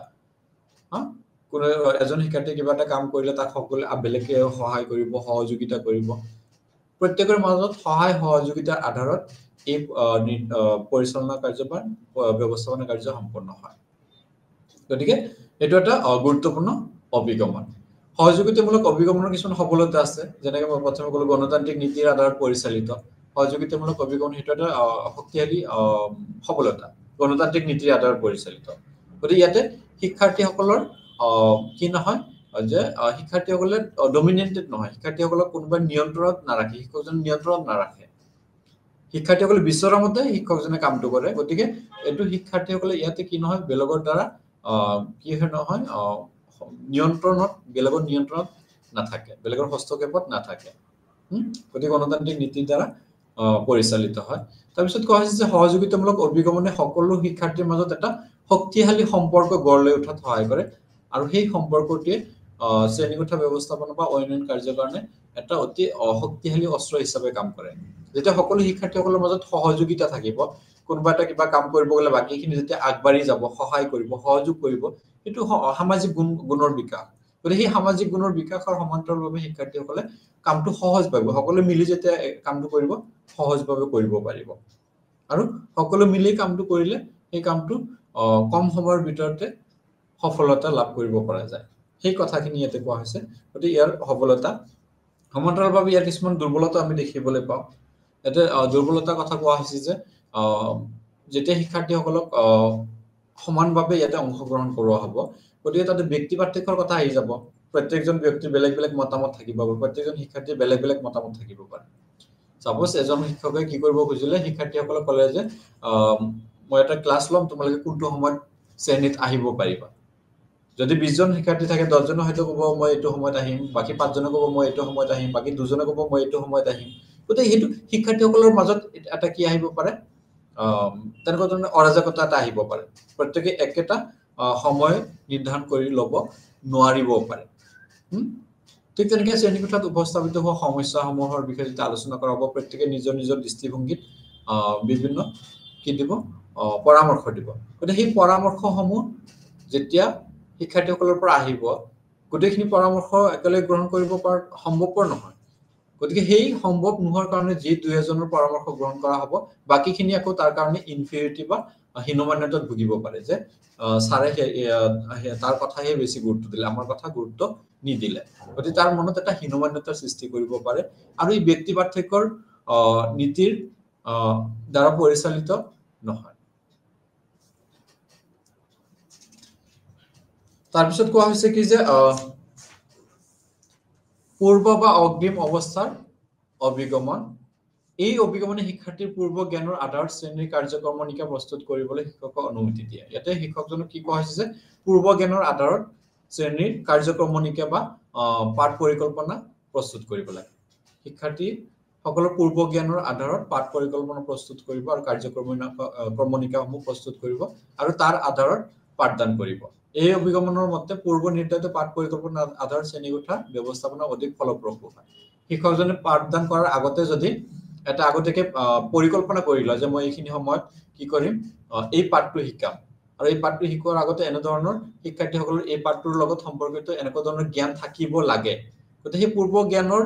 কোনো এজন শিক্ষাৰ্থীয়ে কিবা এটা কাম কৰিলে তাক সকলোৱে বেলেগে সহায় কৰিব সহযোগিতা কৰিব প্ৰত্যেকৰ মাজত সহায় সহযোগিতাৰ আধাৰত এই পৰিচালনা কাৰ্য বা ব্যৱস্থাপনা কাৰ্য সম্পন্ন হয় গতিকে এটো এটা গুৰুত্বপূৰ্ণ অভিগমন সহযোগিতামূলক অভিগমনৰ কিছুমান সফলতা আছে যেনেকৈ মই প্ৰথমে ক'লো গণতান্ত্ৰিক নীতিৰ আধাৰত পৰিচালিত সহযোগিতামূলক অভিগমন হেতু এটা শক্তিশালী সফলতা গণতান্ত্ৰিক নীতিৰ আধাৰত পৰিচালিত গতিকে ইয়াতে শিক্ষাৰ্থীসকলৰ কি নহয় যে শিক্ষাৰ্থীসকলে ডমিনেটেড নহয় শিক্ষাৰ্থীসকলক কোনোবা নিয়ন্ত্ৰণত নাৰাখে শিক্ষকজন নিয়ন্ত্ৰণত নাৰাখে শিক্ষাৰ্থীসকলে বিচৰা মতে শিক্ষকজনে কামটো কৰে গতিকে এটো শিক্ষাৰ্থীসকলে ইয়াতে কি নহয় বেলগৰ দ্বাৰা কি নহয় নিয়ন্ত্ৰণত বেলগৰ নিয়ন্ত্ৰণত নাথাকে বেলগৰ হস্তক্ষেপত নাথাকে গতিকে গণতান্ত্ৰিক নীতিৰ দ্বাৰা পৰিচালিত হয় তাৰ পিছত কোৱা হৈছে যে সহযোগিতামূলক অভিগমনে সকলো শিক্ষাৰ্থীৰ মাজত এটা শক্তিশালী সম্পৰ্ক গঢ় লৈ উঠাত সহায় কৰে আৰু সেই সম্পৰ্কটোৱে শ্ৰেণীকোঠা ব্যৱস্থাপনা বা অন্যান্য কাৰ্যৰ কাৰণে এটা অতি শক্তিশালী অস্ত্ৰ হিচাপে কাম কৰে যেতিয়া সকলো শিক্ষাৰ্থীসকলৰ মাজত সহযোগিতা থাকিব কোনোবা এটা কিবা কাম কৰিব গলে বাকিখিনি যেতিয়া আগবাঢ়ি যাব সহায় কৰিব সহযোগ কৰিব এটো সামাজিক গুণৰ বিকাশ গতিকে সেই সামাজিক গুণৰ বিকাশৰ সমান্তৰালভাৱে শিক্ষাৰ্থীসকলে কামটো সহজভাৱে সকলো মিলি যেতিয়া কামটো কৰিব সহজভাৱে কৰিব পাৰিব আৰু সকলো মিলি কামটো কৰিলে এই কামটো কম সময়ৰ ভিতৰতে সফলতা লাভ কৰিব পৰা যায় সেই কথাখিনি ইয়াতে কোৱা হৈছে গতিকে ইয়াৰ সফলতা সমান্তৰালভাৱে ইয়াৰ কিছুমান দুৰ্বলতা আমি দেখিবলৈ পাওঁ এটা দুৰ্বলতাৰ কথা কোৱা হৈছে যে যেতিয়া শিক্ষাৰ্থীসকলক সমানভাৱে ইয়াতে অংশগ্ৰহণ কৰোৱা হ'ব গতিকে তাতে ব্যক্তি পাৰ্থক্যৰ কথা আহি যাব প্ৰত্যেকজন ব্যক্তিৰ বেলেগ বেলেগ মতামত থাকিব প্ৰত্যেকজন শিক্ষাৰ্থীৰ বেলেগ বেলেগ মতামত থাকিব পাৰে সাপোজ এজন শিক্ষকে কি কৰিব খুজিলে শিক্ষাৰ্থীসকলক ক'লে যে মই এটা ক্লাছ লম তোমালোকে কোনটো সময়ত শ্ৰেণীত আহিব পাৰিবা যদি 20 জন শিক্ষাৰ্থী থাকে 10 জনে হয়তো ক'ব মই এইটো সময়ত আহিম বাকি 5 জনে ক'ব মই এইটো সময়ত আহিম বাকি 2 জনে ক'ব মই এইটো সময়ত আহিম গতিকে হেতু শিক্ষাৰ্থীসকলৰ মাজত এটা কি আহিব পাৰে তেনেকুৱা ধৰণৰ অৰাজকতা এটা আহিব পাৰে প্ৰত্যেককে একেটা সময় নিৰ্ধাৰণ কৰি ল'ব নোৱাৰিব পাৰে ঠিক তেনেকৈ শ্ৰেণীকোঠাত উপস্থাপিত হোৱা সমস্যাসমূহৰ বিষয়ে যেতিয়া আলোচনা কৰা হ'ব প্ৰত্যেককে নিজৰ নিজৰ দৃষ্টিভংগীত বিভিন্ন কি দিব পৰামৰ্শ দিব গতিকে সেই পৰামৰ্শসমূহ যেতিয়া শিক্ষাৰ্থীসকলৰ পৰা আহিব গোটেইখিনি পৰামৰ্শ একেলগে গ্ৰহণ কৰিব পৰা সম্ভৱপৰ নহয় গতিকে সেই সম্ভৱ নোহোৱাৰ কাৰণে যি দুই এজনৰ পৰামৰ্শ গ্ৰহণ কৰা হ'ব বাকিখিনি আকৌ তাৰ কাৰণে ইনফিৰিটি বা হীনমান্যতাত ভুগিব পাৰে যে সাৰে তাৰ কথাহে বেছি গুৰুত্ব দিলে আমাৰ কথা গুৰুত্ব নিদিলে গতিকে তাৰ মনত এটা হীনমান্যতাৰ সৃষ্টি কৰিব পাৰে আৰু এই ব্যক্তি পাৰ্থক্যৰ নীতিৰ দ্বাৰা পৰিচালিত নহয় তাৰ পিছত কোৱা হৈছে কি যে পূৰ্ব বা অগ্ৰিম অৱস্থাৰ অভিগমন এই অভিগমনে শিক্ষাৰ্থীৰ পূৰ্ব জ্ঞানৰ আধাৰত শ্ৰেণীৰ কাৰ্যক্ৰমণিকা প্ৰস্তুত কৰিবলৈ শিক্ষকক অনুমতি দিয়ে ইয়াতে শিক্ষকজনক কি কোৱা হৈছে যে পূৰ্ব জ্ঞানৰ আধাৰত শ্ৰেণীৰ কাৰ্যক্ৰমণিকা বা পাঠ পৰিকল্পনা প্ৰস্তুত কৰিব লাগে শিক্ষাৰ্থী সকলো পূৰ্ব জ্ঞানৰ আধাৰত পাঠ পৰিকল্পনা প্ৰস্তুত কৰিব আৰু কাৰ্যক্ৰমণিকাসমূহ প্ৰস্তুত কৰিব আৰু তাৰ আধাৰত পাঠদান কৰিব এই অভিগমনৰ মতে পূৰ্ব নিৰ্ধাৰিত পাঠ পৰিকল্পনাৰ আধাৰত শ্ৰেণীকোঠা ব্যৱস্থাপনা অধিক ফলপ্ৰসূ হয় শিক্ষকজনে পাঠদান কৰাৰ আগতে যদি এটা আগতেকে পৰিকল্পনা কৰি লয় যে মই এইখিনি সময়ত কি কৰিম এই পাঠটো শিকাম আৰু এই পাঠটো শিকোৱাৰ আগতে এনে ধৰণৰ শিক্ষাৰ্থীসকলৰ এই পাঠটোৰ লগত সম্পৰ্কিত এনেকুৱা ধৰণৰ জ্ঞান থাকিব লাগে গতিকে সেই পূৰ্ব জ্ঞানৰ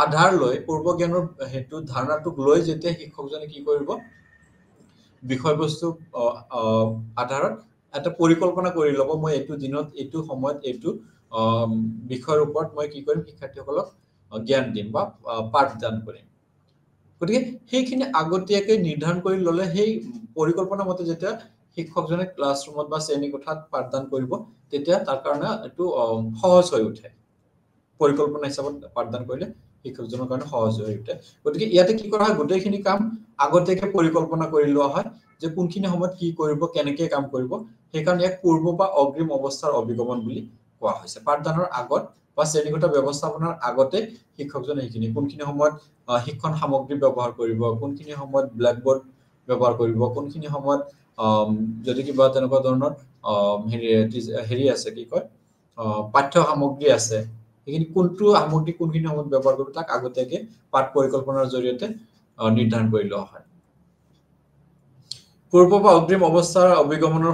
আধাৰ লৈ পূৰ্ব জ্ঞানৰ হেতু ধাৰণাটোক লৈ যেতিয়া শিক্ষকজনে কি কৰিব বিষয়বস্তু আধাৰত এটা পৰিকল্পনা কৰি ল'ব মই এইটো দিনত এইটো সময়ত এইটো বিষয়ৰ ওপৰত মই কি কৰিম শিক্ষাৰ্থীসকলক জ্ঞান দিম বা পাঠদান কৰিম গতিকে সেইখিনি আগতীয়াকৈ নিৰ্ধাৰণ কৰি ল'লে সেই পৰিকল্পনা মতে যেতিয়া শিক্ষকজনে ক্লাছৰুমত বা শ্ৰেণীকোঠাত পাঠদান কৰিব তেতিয়া তাৰ কাৰণে এইটো সহজ হৈ উঠে পৰিকল্পনা হিচাপত পাঠদান কৰিলে শিক্ষকজনৰ কাৰণে সহজ হৈ উঠে গতিকে ইয়াতে কি কৰা হয় গোটেইখিনি কাম আগতীয়াকৈ পৰিকল্পনা কৰি লোৱা হয় যে কোনখিনি সময়ত কি কৰিব কেনেকৈ কাম কৰিব সেইকাৰণে এক পূৰ্ব বা অগ্ৰিম অৱস্থাৰ অভিগমন বুলি কোৱা হৈছে পাঠদানৰ আগত বা শ্ৰেণীকোঠা ব্যৱস্থাপনাৰ আগতে শিক্ষকজনে এইখিনি কোনখিনি সময়ত শিক্ষণ সামগ্ৰী ব্যৱহাৰ কৰিব কোনখিনি সময়ত ব্ল্যাকবোৰ্ড ব্যৱহাৰ কৰিব কোনখিনি সময়ত যদি কিবা তেনেকুৱা ধৰণৰ হেৰি আছে কি কয় পাঠ্য সামগ্ৰী আছে এইখিনি কোনটো সামগ্ৰী কোনখিনি সময়ত ব্যৱহাৰ কৰিব তাক আগতীয়াকৈ পাঠ পৰিকল্পনাৰ জৰিয়তে নিৰ্ধাৰণ কৰি লোৱা হয় পূৰ্ব বা অগ্ৰিম অৱস্থাৰ অভিগমনৰ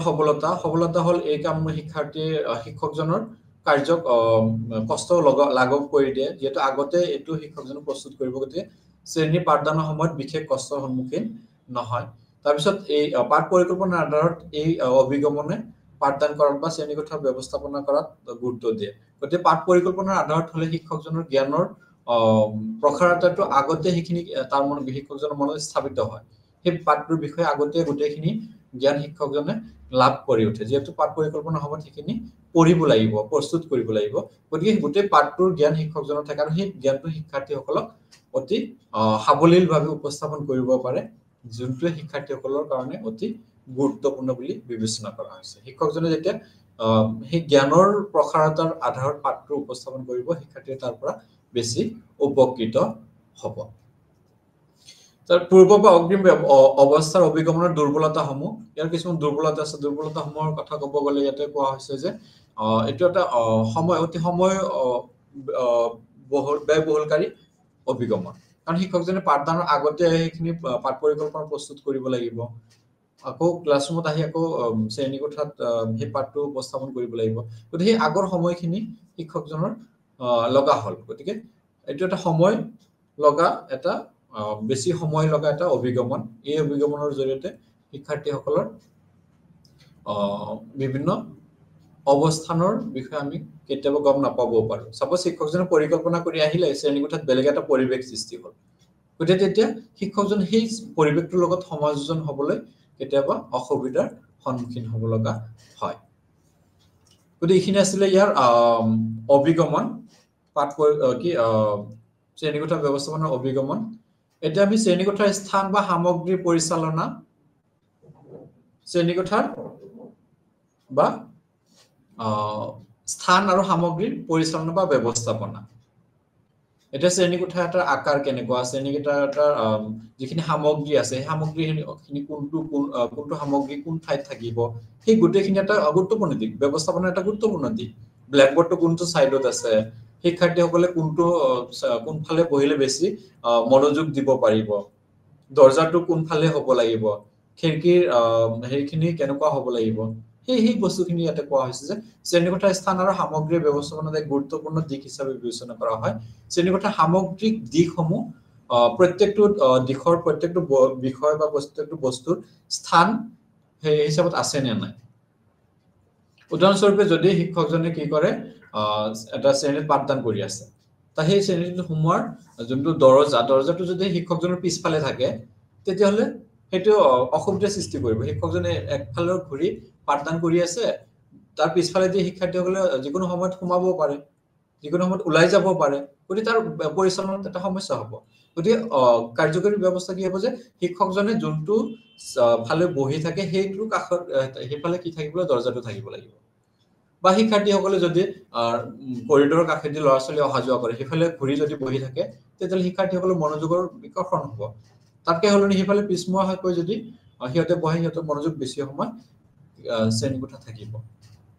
সফলতা হল এই কাম শিক্ষকজনৰ কাৰ্যক কষ্ট লাঘৱ কৰি দিয়ে যেহেতু আগতে এইটো শিক্ষকজনক প্ৰস্তুত কৰিব গতিকে শ্ৰেণী পাঠদানৰ সময়ত বিশেষ কষ্টৰ সন্মুখীন নহয় তাৰ পিছত এই পাঠ পৰিকল্পনাৰ আধাৰত এই অভিগমনে পাঠদান কৰাত বা শ্ৰেণীকোঠা ব্যৱস্থাপনা কৰাত গুৰুত্ব দিয়ে গতিকে পাঠ পৰিকল্পনাৰ আধাৰত হলে শিক্ষকজনৰ জ্ঞানৰ প্ৰসাৰতাটো আগতে সেইখিনি তাৰ মনত শিক্ষকজনৰ মনত স্থাপিত হয় সেই পাঠটোৰ বিষয়ে আগতে গোটেইখিনি জ্ঞান শিক্ষকজনে লাভ কৰি উঠে যেহেতু পাঠ পৰিকল্পনা হ'ব সেইখিনি পঢ়িব লাগিব প্ৰস্তুত কৰিব লাগিব গতিকে গোটেই পাঠটোৰ জ্ঞান শিক্ষকজনৰ থাকে আৰু সেই জ্ঞানটো শিক্ষাৰ্থীসকলক অতি সাৱলীলভাৱে উপস্থাপন কৰিব পাৰে যোনটোৱে শিক্ষাৰ্থীসকলৰ কাৰণে অতি গুৰুত্বপূৰ্ণ বুলি বিবেচনা কৰা হৈছে শিক্ষকজনে যেতিয়া সেই জ্ঞানৰ প্ৰসাৰতাৰ আধাৰত পাঠটো উপস্থাপন কৰিব শিক্ষাৰ্থীয়ে তাৰ পৰা বেছি উপকৃত হ'ব তাৰ পূৰ্ব বা অগ্ৰিম অৱস্থাৰ অভিগমনৰ দুৰ্বলতাসমূহ ইয়াৰ কিছুমান দুৰ্বলতা আছে দুৰ্বলতাসমূহৰ কথা ক'ব গ'লে ইয়াতে কোৱা হৈছে যে এইটো এটা সময় অতি সময় ব্যয়বহুলকাৰী অভিগমন কাৰণ শিক্ষকজনে পাঠদানৰ আগতে এইখিনি পাঠ পৰিকল্পনা প্ৰস্তুত কৰিব লাগিব আকৌ ক্লাছৰুমত আহি আকৌ শ্ৰেণীকোঠাত সেই পাঠটো উপস্থাপন কৰিব লাগিব গতিকে সেই আগৰ সময়খিনি শিক্ষকজনৰ লগা হ'ল গতিকে এইটো এটা সময় লগা এটা বেছি সময় লগা এটা অভিগমন এই অভিগমনৰ জৰিয়তে শিক্ষাৰ্থীসকলৰ বিভিন্ন অৱস্থানৰ বিষয়ে আমি কেতিয়াবা গম নাপাবও পাৰো সাপোজ শিক্ষকজনে পৰিকল্পনা কৰি আহিলে শ্ৰেণীকোঠাত বেলেগ এটা পৰিৱেশ সৃষ্টি হ'ল গতিকে তেতিয়া শিক্ষকজন সেই পৰিৱেশটোৰ লগত সমাযোজন হ'বলৈ কেতিয়াবা অসুবিধাৰ সন্মুখীন হ'ব লগা হয় গতিকে এইখিনি আছিলে ইয়াৰ অভিগমন পাঠ কি শ্ৰেণীকোঠা ব্যৱস্থাপনাৰ অভিগমন এতিয়া আমি শ্ৰেণীকোঠাৰ স্থান বা সামগ্ৰী পৰিচালনা শ্ৰেণীকোঠাৰ বা স্থান আৰু সামগ্ৰীৰ পৰিচালনা বা ব্যৱস্থাপনা এটা শ্ৰেণীকোঠা এটাৰ আকাৰ কেনেকুৱা শ্ৰেণীকোঠা এটাৰ যিখিনি সামগ্ৰী আছে সেই সামগ্ৰীখিনি কোনটো সামগ্ৰী কোন ঠাইত থাকিব সেই গোটেইখিনি এটা গুৰুত্বপূৰ্ণ দিক ব্যৱস্থাপনা এটা গুৰুত্বপূৰ্ণ দিক ব্ল্যাকবোৰ্ডটো কোনটো সাইডত আছে শিক্ষাৰ্থীসকলে কোনফালে বহিলে বেছি মনোযোগ দিব পাৰিব দৰ্জাটো কোনফালে হ'ব লাগিব খিৰিকীৰ হেৰিখিনি কেনেকুৱা হ'ব লাগিব সেই বস্তুখিনি ইয়াতে কোৱা হৈছে যে শ্ৰেণীকোঠাৰ স্থান আৰু সামগ্ৰীৰ ব্যৱস্থাপনাত এক গুৰুত্বপূৰ্ণ দিশ হিচাপে বিবেচনা কৰা হয় শ্ৰেণীকোঠাৰ সামগ্ৰিক দিশসমূহ প্ৰত্যেকটো দিশৰ প্ৰত্যেকটো বিষয় বা প্ৰত্যেকটো বস্তুৰ স্থান সেই হিচাপত আছে নে নাই উদাহৰণস্বৰূপে যদি শিক্ষকজনে কি কৰে এটা শ্ৰেণীত পাঠদান কৰি আছে তা সেই শ্ৰেণীত সোমোৱাৰ যোনটো দৰজাটো যদি শিক্ষকজনৰ পিছফালে থাকে তেতিয়াহ'লে সেইটো অসুবিধাৰ সৃষ্টি কৰিব শিক্ষকজনে একফালৰ ঘূৰি পাঠদান কৰি আছে তাৰ পিছফালে দি শিক্ষাৰ্থীসকলে যিকোনো সময়ত সোমাব পাৰে যিকোনো সময়ত ওলাই যাব পাৰে গতিকে তাৰ পৰিচালনাত এটা সমস্যা হ'ব গতিকে কাৰ্যকৰী ব্যৱস্থা কি হ'ব যে শিক্ষকজনে যোনটো ফালে বহি থাকে সেইটোৰ কাষত সেইফালে কি থাকিব দৰজাটো থাকিব লাগিব বা শিক্ষাৰ্থীসকলে যদি কৰিডৰৰ কাষেদি ল'ৰা ছোৱালী অহা যোৱা কৰে সেইফালে ঘূৰি যদি বহি থাকে তেতিয়াহ'লে শিক্ষাৰ্থীসকলৰ মনোযোগৰ বিকৰ্ষণ হ'ব তাতকে হ'লনি সেইফালে পিছমুৱা হৈ যদি সিহঁতে বহে সিহঁতৰ মনোযোগ বেছি সময় শ্ৰেণীকোঠা থাকিব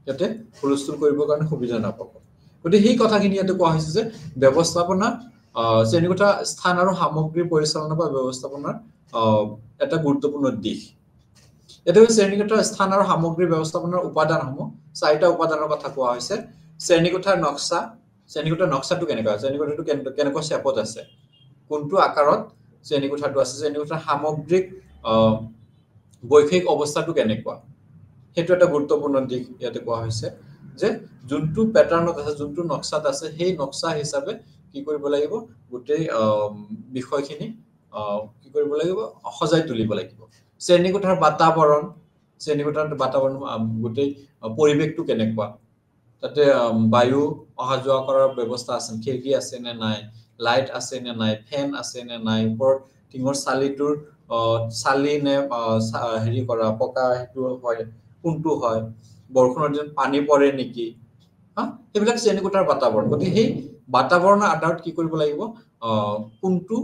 যাতে হুলস্থুল কৰিবৰ কাৰণে সুবিধা নাপাব গতিকে সেই কথাখিনি ইয়াতে কোৱা হৈছে যে ব্যৱস্থাপনা শ্ৰেণীকোঠা স্থান আৰু সামগ্ৰীৰ পৰিচালনা বা ব্যৱস্থাপনাৰ এটা গুৰুত্বপূৰ্ণ দিশ এটা শ্ৰেণীকোঠাৰ স্থান আৰু সামগ্ৰীৰ ব্যৱস্থাপনাৰ উপাদানসমূহ চাৰিটা উপাদানৰ কথা কোৱা হৈছে শ্ৰেণীকোঠাৰ নক্সা শ্ৰেণীকোঠাৰ নক্সাটো কেনেকুৱা শ্ৰেণীকোঠাটো কেনেকুৱা শেপত আছে কোনটো আকাৰত শ্ৰেণীকোঠাটো আছে শ্ৰেণীকোঠাৰ সামগ্ৰিক বৈষয়িক অৱস্থাটো কেনেকুৱা সেইটো এটা গুৰুত্বপূৰ্ণ দিশ ইয়াতে কোৱা হৈছে যে যোনটো প্যাটাৰ্নত আছে যোনটো নক্সাত আছে সেই নক্সা হিচাপে কি কৰিব লাগিব গোটেই বিষয়খিনি কি কৰিব লাগিব সজাই তুলিব লাগিব শ্ৰেণীকোঠাৰ বাতাবৰণ গোটেই পৰিৱেশটো কেনেকুৱা তাতে বায়ু অহা যোৱা কৰাৰ ব্যৱস্থা আছে খিৰিকী আছে নে নাই লাইট আছে নে নাই ফেন আছে নে নাই ওপৰ টিঙৰ চালিটোৰ চালি নে হেৰি কৰা পকা হেতু হয় কোনটো হয় বৰষুণৰ দিনত পানী পৰে নেকি এইবিলাক শ্ৰেণীকোঠাৰ বাতাবৰণ গতিকে সেই বাতাবৰণৰ আধাৰত কি কৰিব লাগিব কোনটো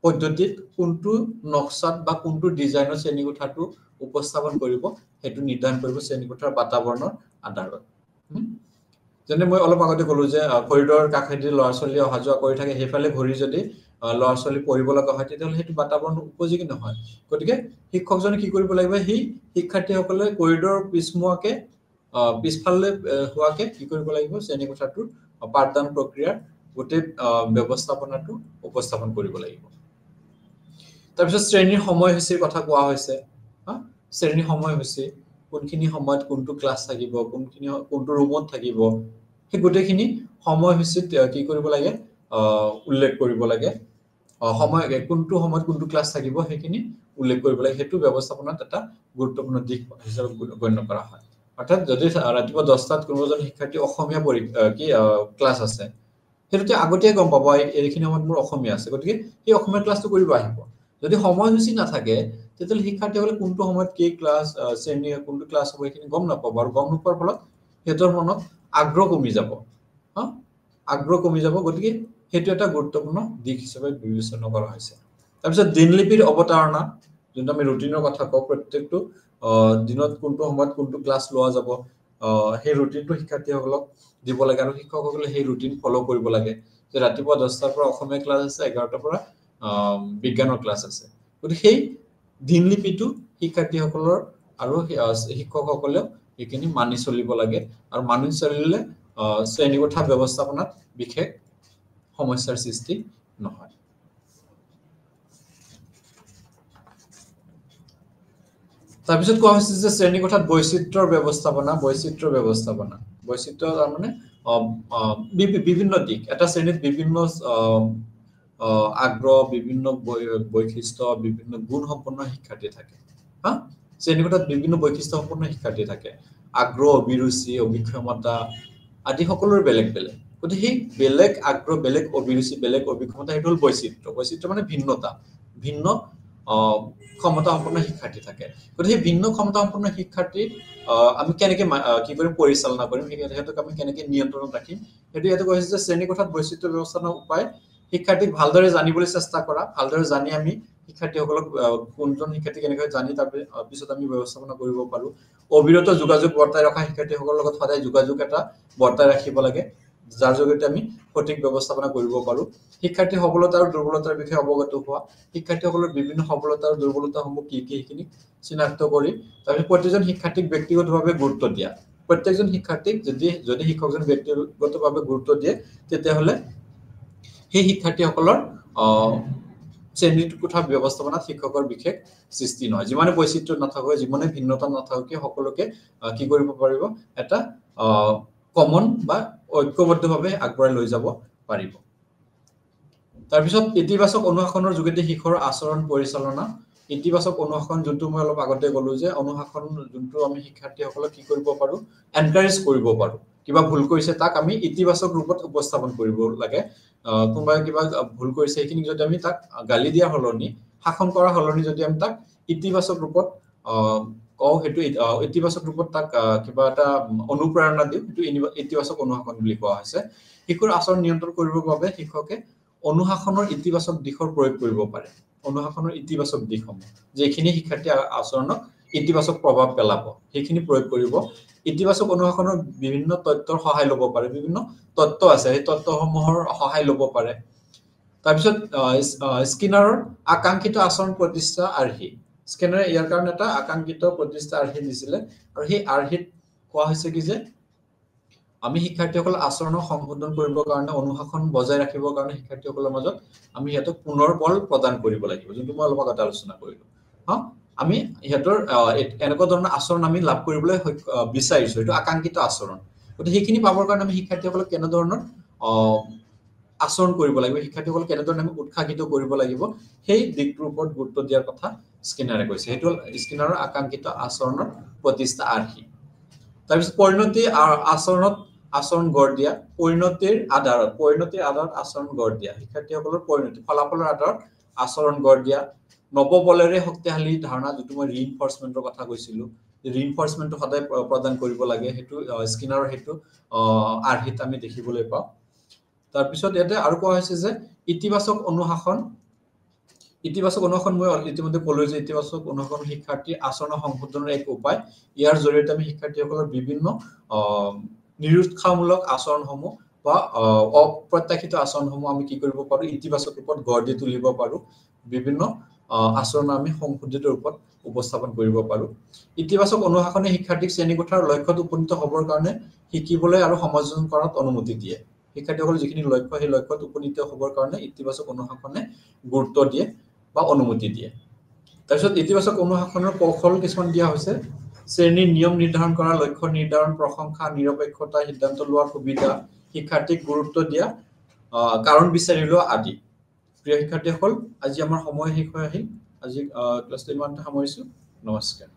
পদ্ধতিত কোনটো নক্সাত বা কোনটো ডিজাইনৰ শ্ৰেণীকোঠাটো উপস্থাপন কৰিব হেতু নিৰ্ধাৰণ কৰিব শ্ৰেণীকোঠাৰ বাতাবৰণৰ আধাৰত যেনে মই অলপ আগতে ক'লো যে কৰিডৰৰ কাষেদি ল'ৰা ছোৱালী অহা যোৱা কৰি থাকে সেইফালে ঘূৰি যদি ল'ৰা ছোৱালী পঢ়িব লগা হয় তেতিয়াহ'লে সেইটো বাতাবৰণ উপযোগী নহয় গতিকে শিক্ষকজনে কি কৰিব লাগিব সেই শিক্ষাৰ্থীসকলে কৰিডৰৰ পিছমুৱাকে পিছফালে হোৱাকে কি কৰিব লাগিব শ্ৰেণীকোঠাটোৰ পাঠদান প্ৰক্ৰিয়াৰ গোটেই ব্যৱস্থাপনাটো উপস্থাপন কৰিব লাগিব তাৰপিছত শ্ৰেণীৰ সময়সূচীৰ কথা কোৱা হৈছে শ্ৰেণীৰ সময়সূচী কোনখিনি সময়ত কোনটো ক্লাছ থাকিব, কোনটো ৰুমত থাকিব, সেই গোটেইখিনি সময়সূচীত কি কৰিব লাগে উল্লেখ কৰিব লাগে। সময় কোনটো সময়ত কোনটো ক্লাছ থাকিব সেইখিনি উল্লেখ কৰিব লাগে। সেইটো ব্যৱস্থাপনাত এটা গুৰুত্বপূৰ্ণ দিশ হিচাপে গণ্য কৰা হয়। অৰ্থাৎ যদি ৰাতিপুৱা 10টাত কোনোজন শিক্ষাৰ্থী অসমীয়া ক্লাছ আছে, সেইটোতে আগতীয়াকৈ গম পাব এইখিনি সময়ত মোৰ অসমীয়া আছে, গতিকে সেই অসমীয়া ক্লাছটো কৰিব আহিব। যদি সময়সূচী নাথাকে তেতিয়াহ'লে শিক্ষাৰ্থীসকলে কোনটো সময়ত কি ক্লাছ শ্ৰেণী কোনটো ক্লাছ হ'ব এইখিনি গম নাপাব, আৰু গম নোপোৱাৰ ফলত সিহঁতৰ মনত আগ্ৰহ কমি যাব। আগ্ৰহ কমি যাব, গতিকে সেইটো এটা গুৰুত্বপূৰ্ণ দিশ হিচাপে বিবেচনা কৰা হৈছে। তাৰপিছত দিনলিপিৰ অৱতাৰণা, যোনটো আমি ৰুটিনৰ কথা কওঁ, প্ৰত্যেকটো দিনত কোনটো সময়ত কোনটো ক্লাছ লোৱা যাব, সেই ৰুটিনটো শিক্ষাৰ্থীসকলক দিব লাগে, আৰু শিক্ষকসকলে সেই ৰুটিন ফ'ল' কৰিব লাগে। যে ৰাতিপুৱা 10টাৰ পৰা অসমীয়া ক্লাছ আছে, 11টাৰ পৰা বিজ্ঞানৰ ক্লাছ আছে, গতিকে সেই দিনলিপিটো শিক্ষাৰ্থীসকলৰ আৰু শিক্ষকসকলেও সেইখিনি মানি চলিব লাগে, আৰু মানি চলিলে শ্ৰেণীকোঠা ব্যৱস্থাপনাত বিশেষ সমস্যাৰ সৃষ্টি নহয়। তাৰপিছত কোৱা হৈছে যে শ্ৰেণীকোঠাত বৈচিত্ৰ্যৰ ব্যৱস্থাপনা। বৈচিত্ৰ্য তাৰমানে বিভিন্ন দিশ, এটা শ্ৰেণীত বিভিন্ন আগ্ৰহ, বিভিন্ন বৈশিষ্ট্য, বিভিন্ন গুণ সম্পন্ন শিক্ষাৰ্থী থাকে। শ্ৰেণীকোঠাত বিভিন্ন বৈশিষ্ট্য সম্পন্ন শিক্ষাৰ্থী থাকে, আগ্ৰহ, অভিৰুচি, অভিক্ষমতা আদি সকলোৰে বেলেগ বেলেগ। গতিকে সেই বেলেগ আগ্ৰহ, বেলেগ অভিৰুচি, বেলেগ অভিক্ষমতা, সেইটো হ'ল বৈচিত্ৰ্য। বৈচিত্ৰ্য মানে ভিন্নতা, ভিন্ন ক্ষমতা সম্পন্ন শিক্ষাৰ্থী থাকে। গতিকে সেই ভিন্ন ক্ষমতা সম্পন্ন শিক্ষাৰ্থী আমি কেনেকে কি কৰিম, পৰিচালনা কৰিম, সিহঁতক আমি কেনেকে নিয়ন্ত্ৰণত ৰাখিম, সেইটো ইয়াতে কৈছে যে শ্ৰেণীকোঠাত বৈচিত্ৰ্য ব্যৱস্থাপনাৰ উপায় শিক্ষাৰ্থীক ভালদৰে জানিবলৈ চেষ্টা কৰা। ভালদৰে জানি আমি শিক্ষাৰ্থীসকলক কোনজন শিক্ষাৰ্থী কেনেকৈ জানি তাৰ পিছত আমি ব্যৱস্থাপনা কৰিব পাৰো। অবিৰত যোগাযোগ বৰ্তাই ৰখা, শিক্ষাৰ্থীসকলৰ লগত সদায় যোগাযোগ এটা বৰ্তাই ৰাখিব লাগে, যাৰ জৰিয়তে আমি সঠিক ব্যৱস্থাপনা কৰিব পাৰো। শিক্ষাৰ্থীৰ সবলতা আৰু দুৰ্বলতাৰ বিষয়ে অৱগত হোৱা, শিক্ষাৰ্থীসকলৰ বিভিন্ন সবলতা আৰু দুৰ্বলতাসমূহ কি কি সেইখিনি চিনাক্ত কৰি তাৰপিছত প্ৰতিজন শিক্ষাৰ্থীক ব্যক্তিগতভাৱে গুৰুত্ব দিয়া। প্ৰত্যেকজন শিক্ষাৰ্থীক যদি শিক্ষকজন ব্যক্তিগতভাৱে গুৰুত্ব দিয়ে, তেতিয়াহ'লে সেই শিক্ষাৰ্থীসকলৰ শ্ৰেণীকোঠা ব্যৱস্থাপনাত শিক্ষকৰ বিশেষ সৃষ্টি নহয়। যিমানে বৈচিত্ৰ্য নাথাকক, যিমানে ভিন্নতা নাথাকক, সকলোকে কি কৰিব পাৰিব, এটা কমন বা ঐক্যবদ্ধভাৱে আগবঢ়াই লৈ যাব পাৰিব। তাৰপিছত ইতিবাচক অনুশাসনৰ যোগেদি শিশুৰ আচৰণ পৰিচালনা। ইতিবাচক অনুশাসন যোনটো মই অলপ আগতে ক'লো, যে অনুশাসন যোনটো আমি শিক্ষাৰ্থীসকলক কি কৰিব পাৰো, এনকাৰেজ কৰিব পাৰো। কিবা ভুল কৰিছে তাক আমি ইতিবাচক ৰূপত উপস্থাপন কৰিব লাগে। কোনোবাই কিবা ভুল কৰিছে, সেইখিনি যদি আমি তাক গালি দিয়াৰ সলনি, শাসন কৰাৰ সলনি যদি আমি তাক ইতিবাচক ৰূপত কওঁ, সেইটো ইতিবাচক ৰূপত তাক কিবা এটা অনুপ্ৰেৰণা দিওঁ, সেইটো ইতিবাচক অনুশাসন বুলি কোৱা হৈছে। শিশুৰ আচৰণ নিয়ন্ত্ৰণ কৰিবৰ বাবে শিক্ষকে অনুশাসনৰ ইতিবাচক দিশৰ প্ৰয়োগ কৰিব পাৰে। অনুশাসনৰ ইতিবাচক দিশসমূহ, যিখিনি শিক্ষাৰ্থী আচৰণত ইতিবাচক প্ৰভাৱ পেলাব, সেইখিনি প্ৰয়োগ কৰিব। ইতিবাচক অনুশাসনৰ বিভিন্ন তথ্যৰ সহায় ল'ব পাৰে। বিভিন্ন তত্ত্ব আছে, সেই তত্ত্বসমূহৰ সহায় ল'ব পাৰে। তাৰপিছত স্কিনাৰৰ আকাংক্ষিত আচৰণ প্ৰতিষ্ঠা আৰ্হি। স্কিনাৰে ইয়াৰ কাৰণে এটা আকাংক্ষিত প্ৰতিষ্ঠা আৰ্হি দিছিলে, আৰু সেই আৰ্হিত কোৱা হৈছে কি যে আমি শিক্ষাৰ্থীসকলৰ আচৰণৰ সংশোধন কৰিবৰ কাৰণে, অনুশাসন বজাই ৰাখিবৰ কাৰণে শিক্ষাৰ্থীসকলৰ মাজত আমি সিহঁতক পুনৰ বল প্ৰদান কৰিব লাগিব, যোনটো মই অলপ আগতে আলোচনা কৰিলো। আমি সিহঁতৰ এনেকুৱা ধৰণৰ আচৰণ আমি লাভ কৰিবলৈ বিচাৰিছো, এইটো আকাংক্ষিত আচৰণ। গতিকে সেইখিনি পাবৰ কাৰণে আমি শিক্ষাৰ্থীসকলক কেনেধৰণৰ আচৰণ কৰিব লাগিব, শিক্ষাৰ্থীসকলক কেনেধৰণে আমি উৎসাহিত কৰিব লাগিব, সেই দিশটোৰ ওপৰত গুৰুত্ব দিয়াৰ কথা স্কিনাৰে কৈছে। সেইটো হ'ল স্কিনাৰৰ আকাংক্ষিত আচৰণৰ প্ৰতিষ্ঠা আৰ্হি। তাৰপিছত পৰিণতি আচৰণত আচৰণ গঢ় দিয়া। পৰিণতিৰ আধাৰত আচৰণ গঢ় দিয়া। শিক্ষাৰ্থীসকলৰ পৰিণতি ফলাফলৰ আধাৰত আচৰণ গঢ় দিয়া। নৱবলেৰে শক্তিশালী ধাৰণা, যিটো মই ৰিইনফৰ্চমেন্টৰ কথা কৈছিলো, ৰিইনফৰ্চমেন্টটো সদায় প্ৰদান কৰিব লাগে, সেইটো স্কিনাৰৰ সেইটো আৰ্হিত আমি দেখিবলৈ পাওঁ। তাৰপিছত ইয়াতে আৰু কোৱা হৈছে যে ইতিবাচক অনুশাসন মই ইতিমধ্যে ক'লো যে ইতিবাচক অনুশাসন শিক্ষাৰ্থীৰ আচৰণ সংশোধনৰ এক উপায়। ইয়াৰ জৰিয়তে আমি শিক্ষাৰ্থীসকলৰ বিভিন্ন নিৰুৎসাহমূলক আচৰণসমূহ বা অপ্ৰত্যাশিত আচৰণসমূহ আমি কি কৰিব পাৰো, ইতিবাচক ৰূপত গঢ় দি তুলিব পাৰো। বিভিন্ন আচৰণ আমি সংশোধিত ৰূপত উপস্থাপন কৰিব পাৰো। ইতিবাচক অনুশাসনে শিক্ষাৰ্থীক শ্ৰেণীকোঠাৰ লক্ষ্যত উপনীত হ'বৰ কাৰণে শিকিবলৈ আৰু সমালোচনা কৰাত অনুমতি দিয়ে। শিক্ষাৰ্থীসকলৰ যিখিনি লক্ষ্য, সেই লক্ষ্যত উপনীত হ'বৰ কাৰণে ইতিবাচক অনুশাসনে গুৰুত্ব দিয়ে বা অনুমতি দিয়ে। তাৰপিছত ইতিবাচক অনুশাসনৰ কৌশল কিছুমান দিয়া হৈছে। শ্ৰেণীৰ নিয়ম নিৰ্ধাৰণ কৰা, লক্ষ্য নিৰ্ধাৰণ, প্ৰশংসা, নিৰপেক্ষতা, সিদ্ধান্ত লোৱাৰ সুবিধা, শিক্ষাৰ্থীক গুৰুত্ব দিয়া, কাৰণ বিচাৰি লোৱা আদি। প্ৰিয় শিক্ষাৰ্থীসকল, আজি আমাৰ সময় শেষ হৈ আহিল। আজি ক্লাছটো ইমানতে সামৰিছো। নমস্কাৰ।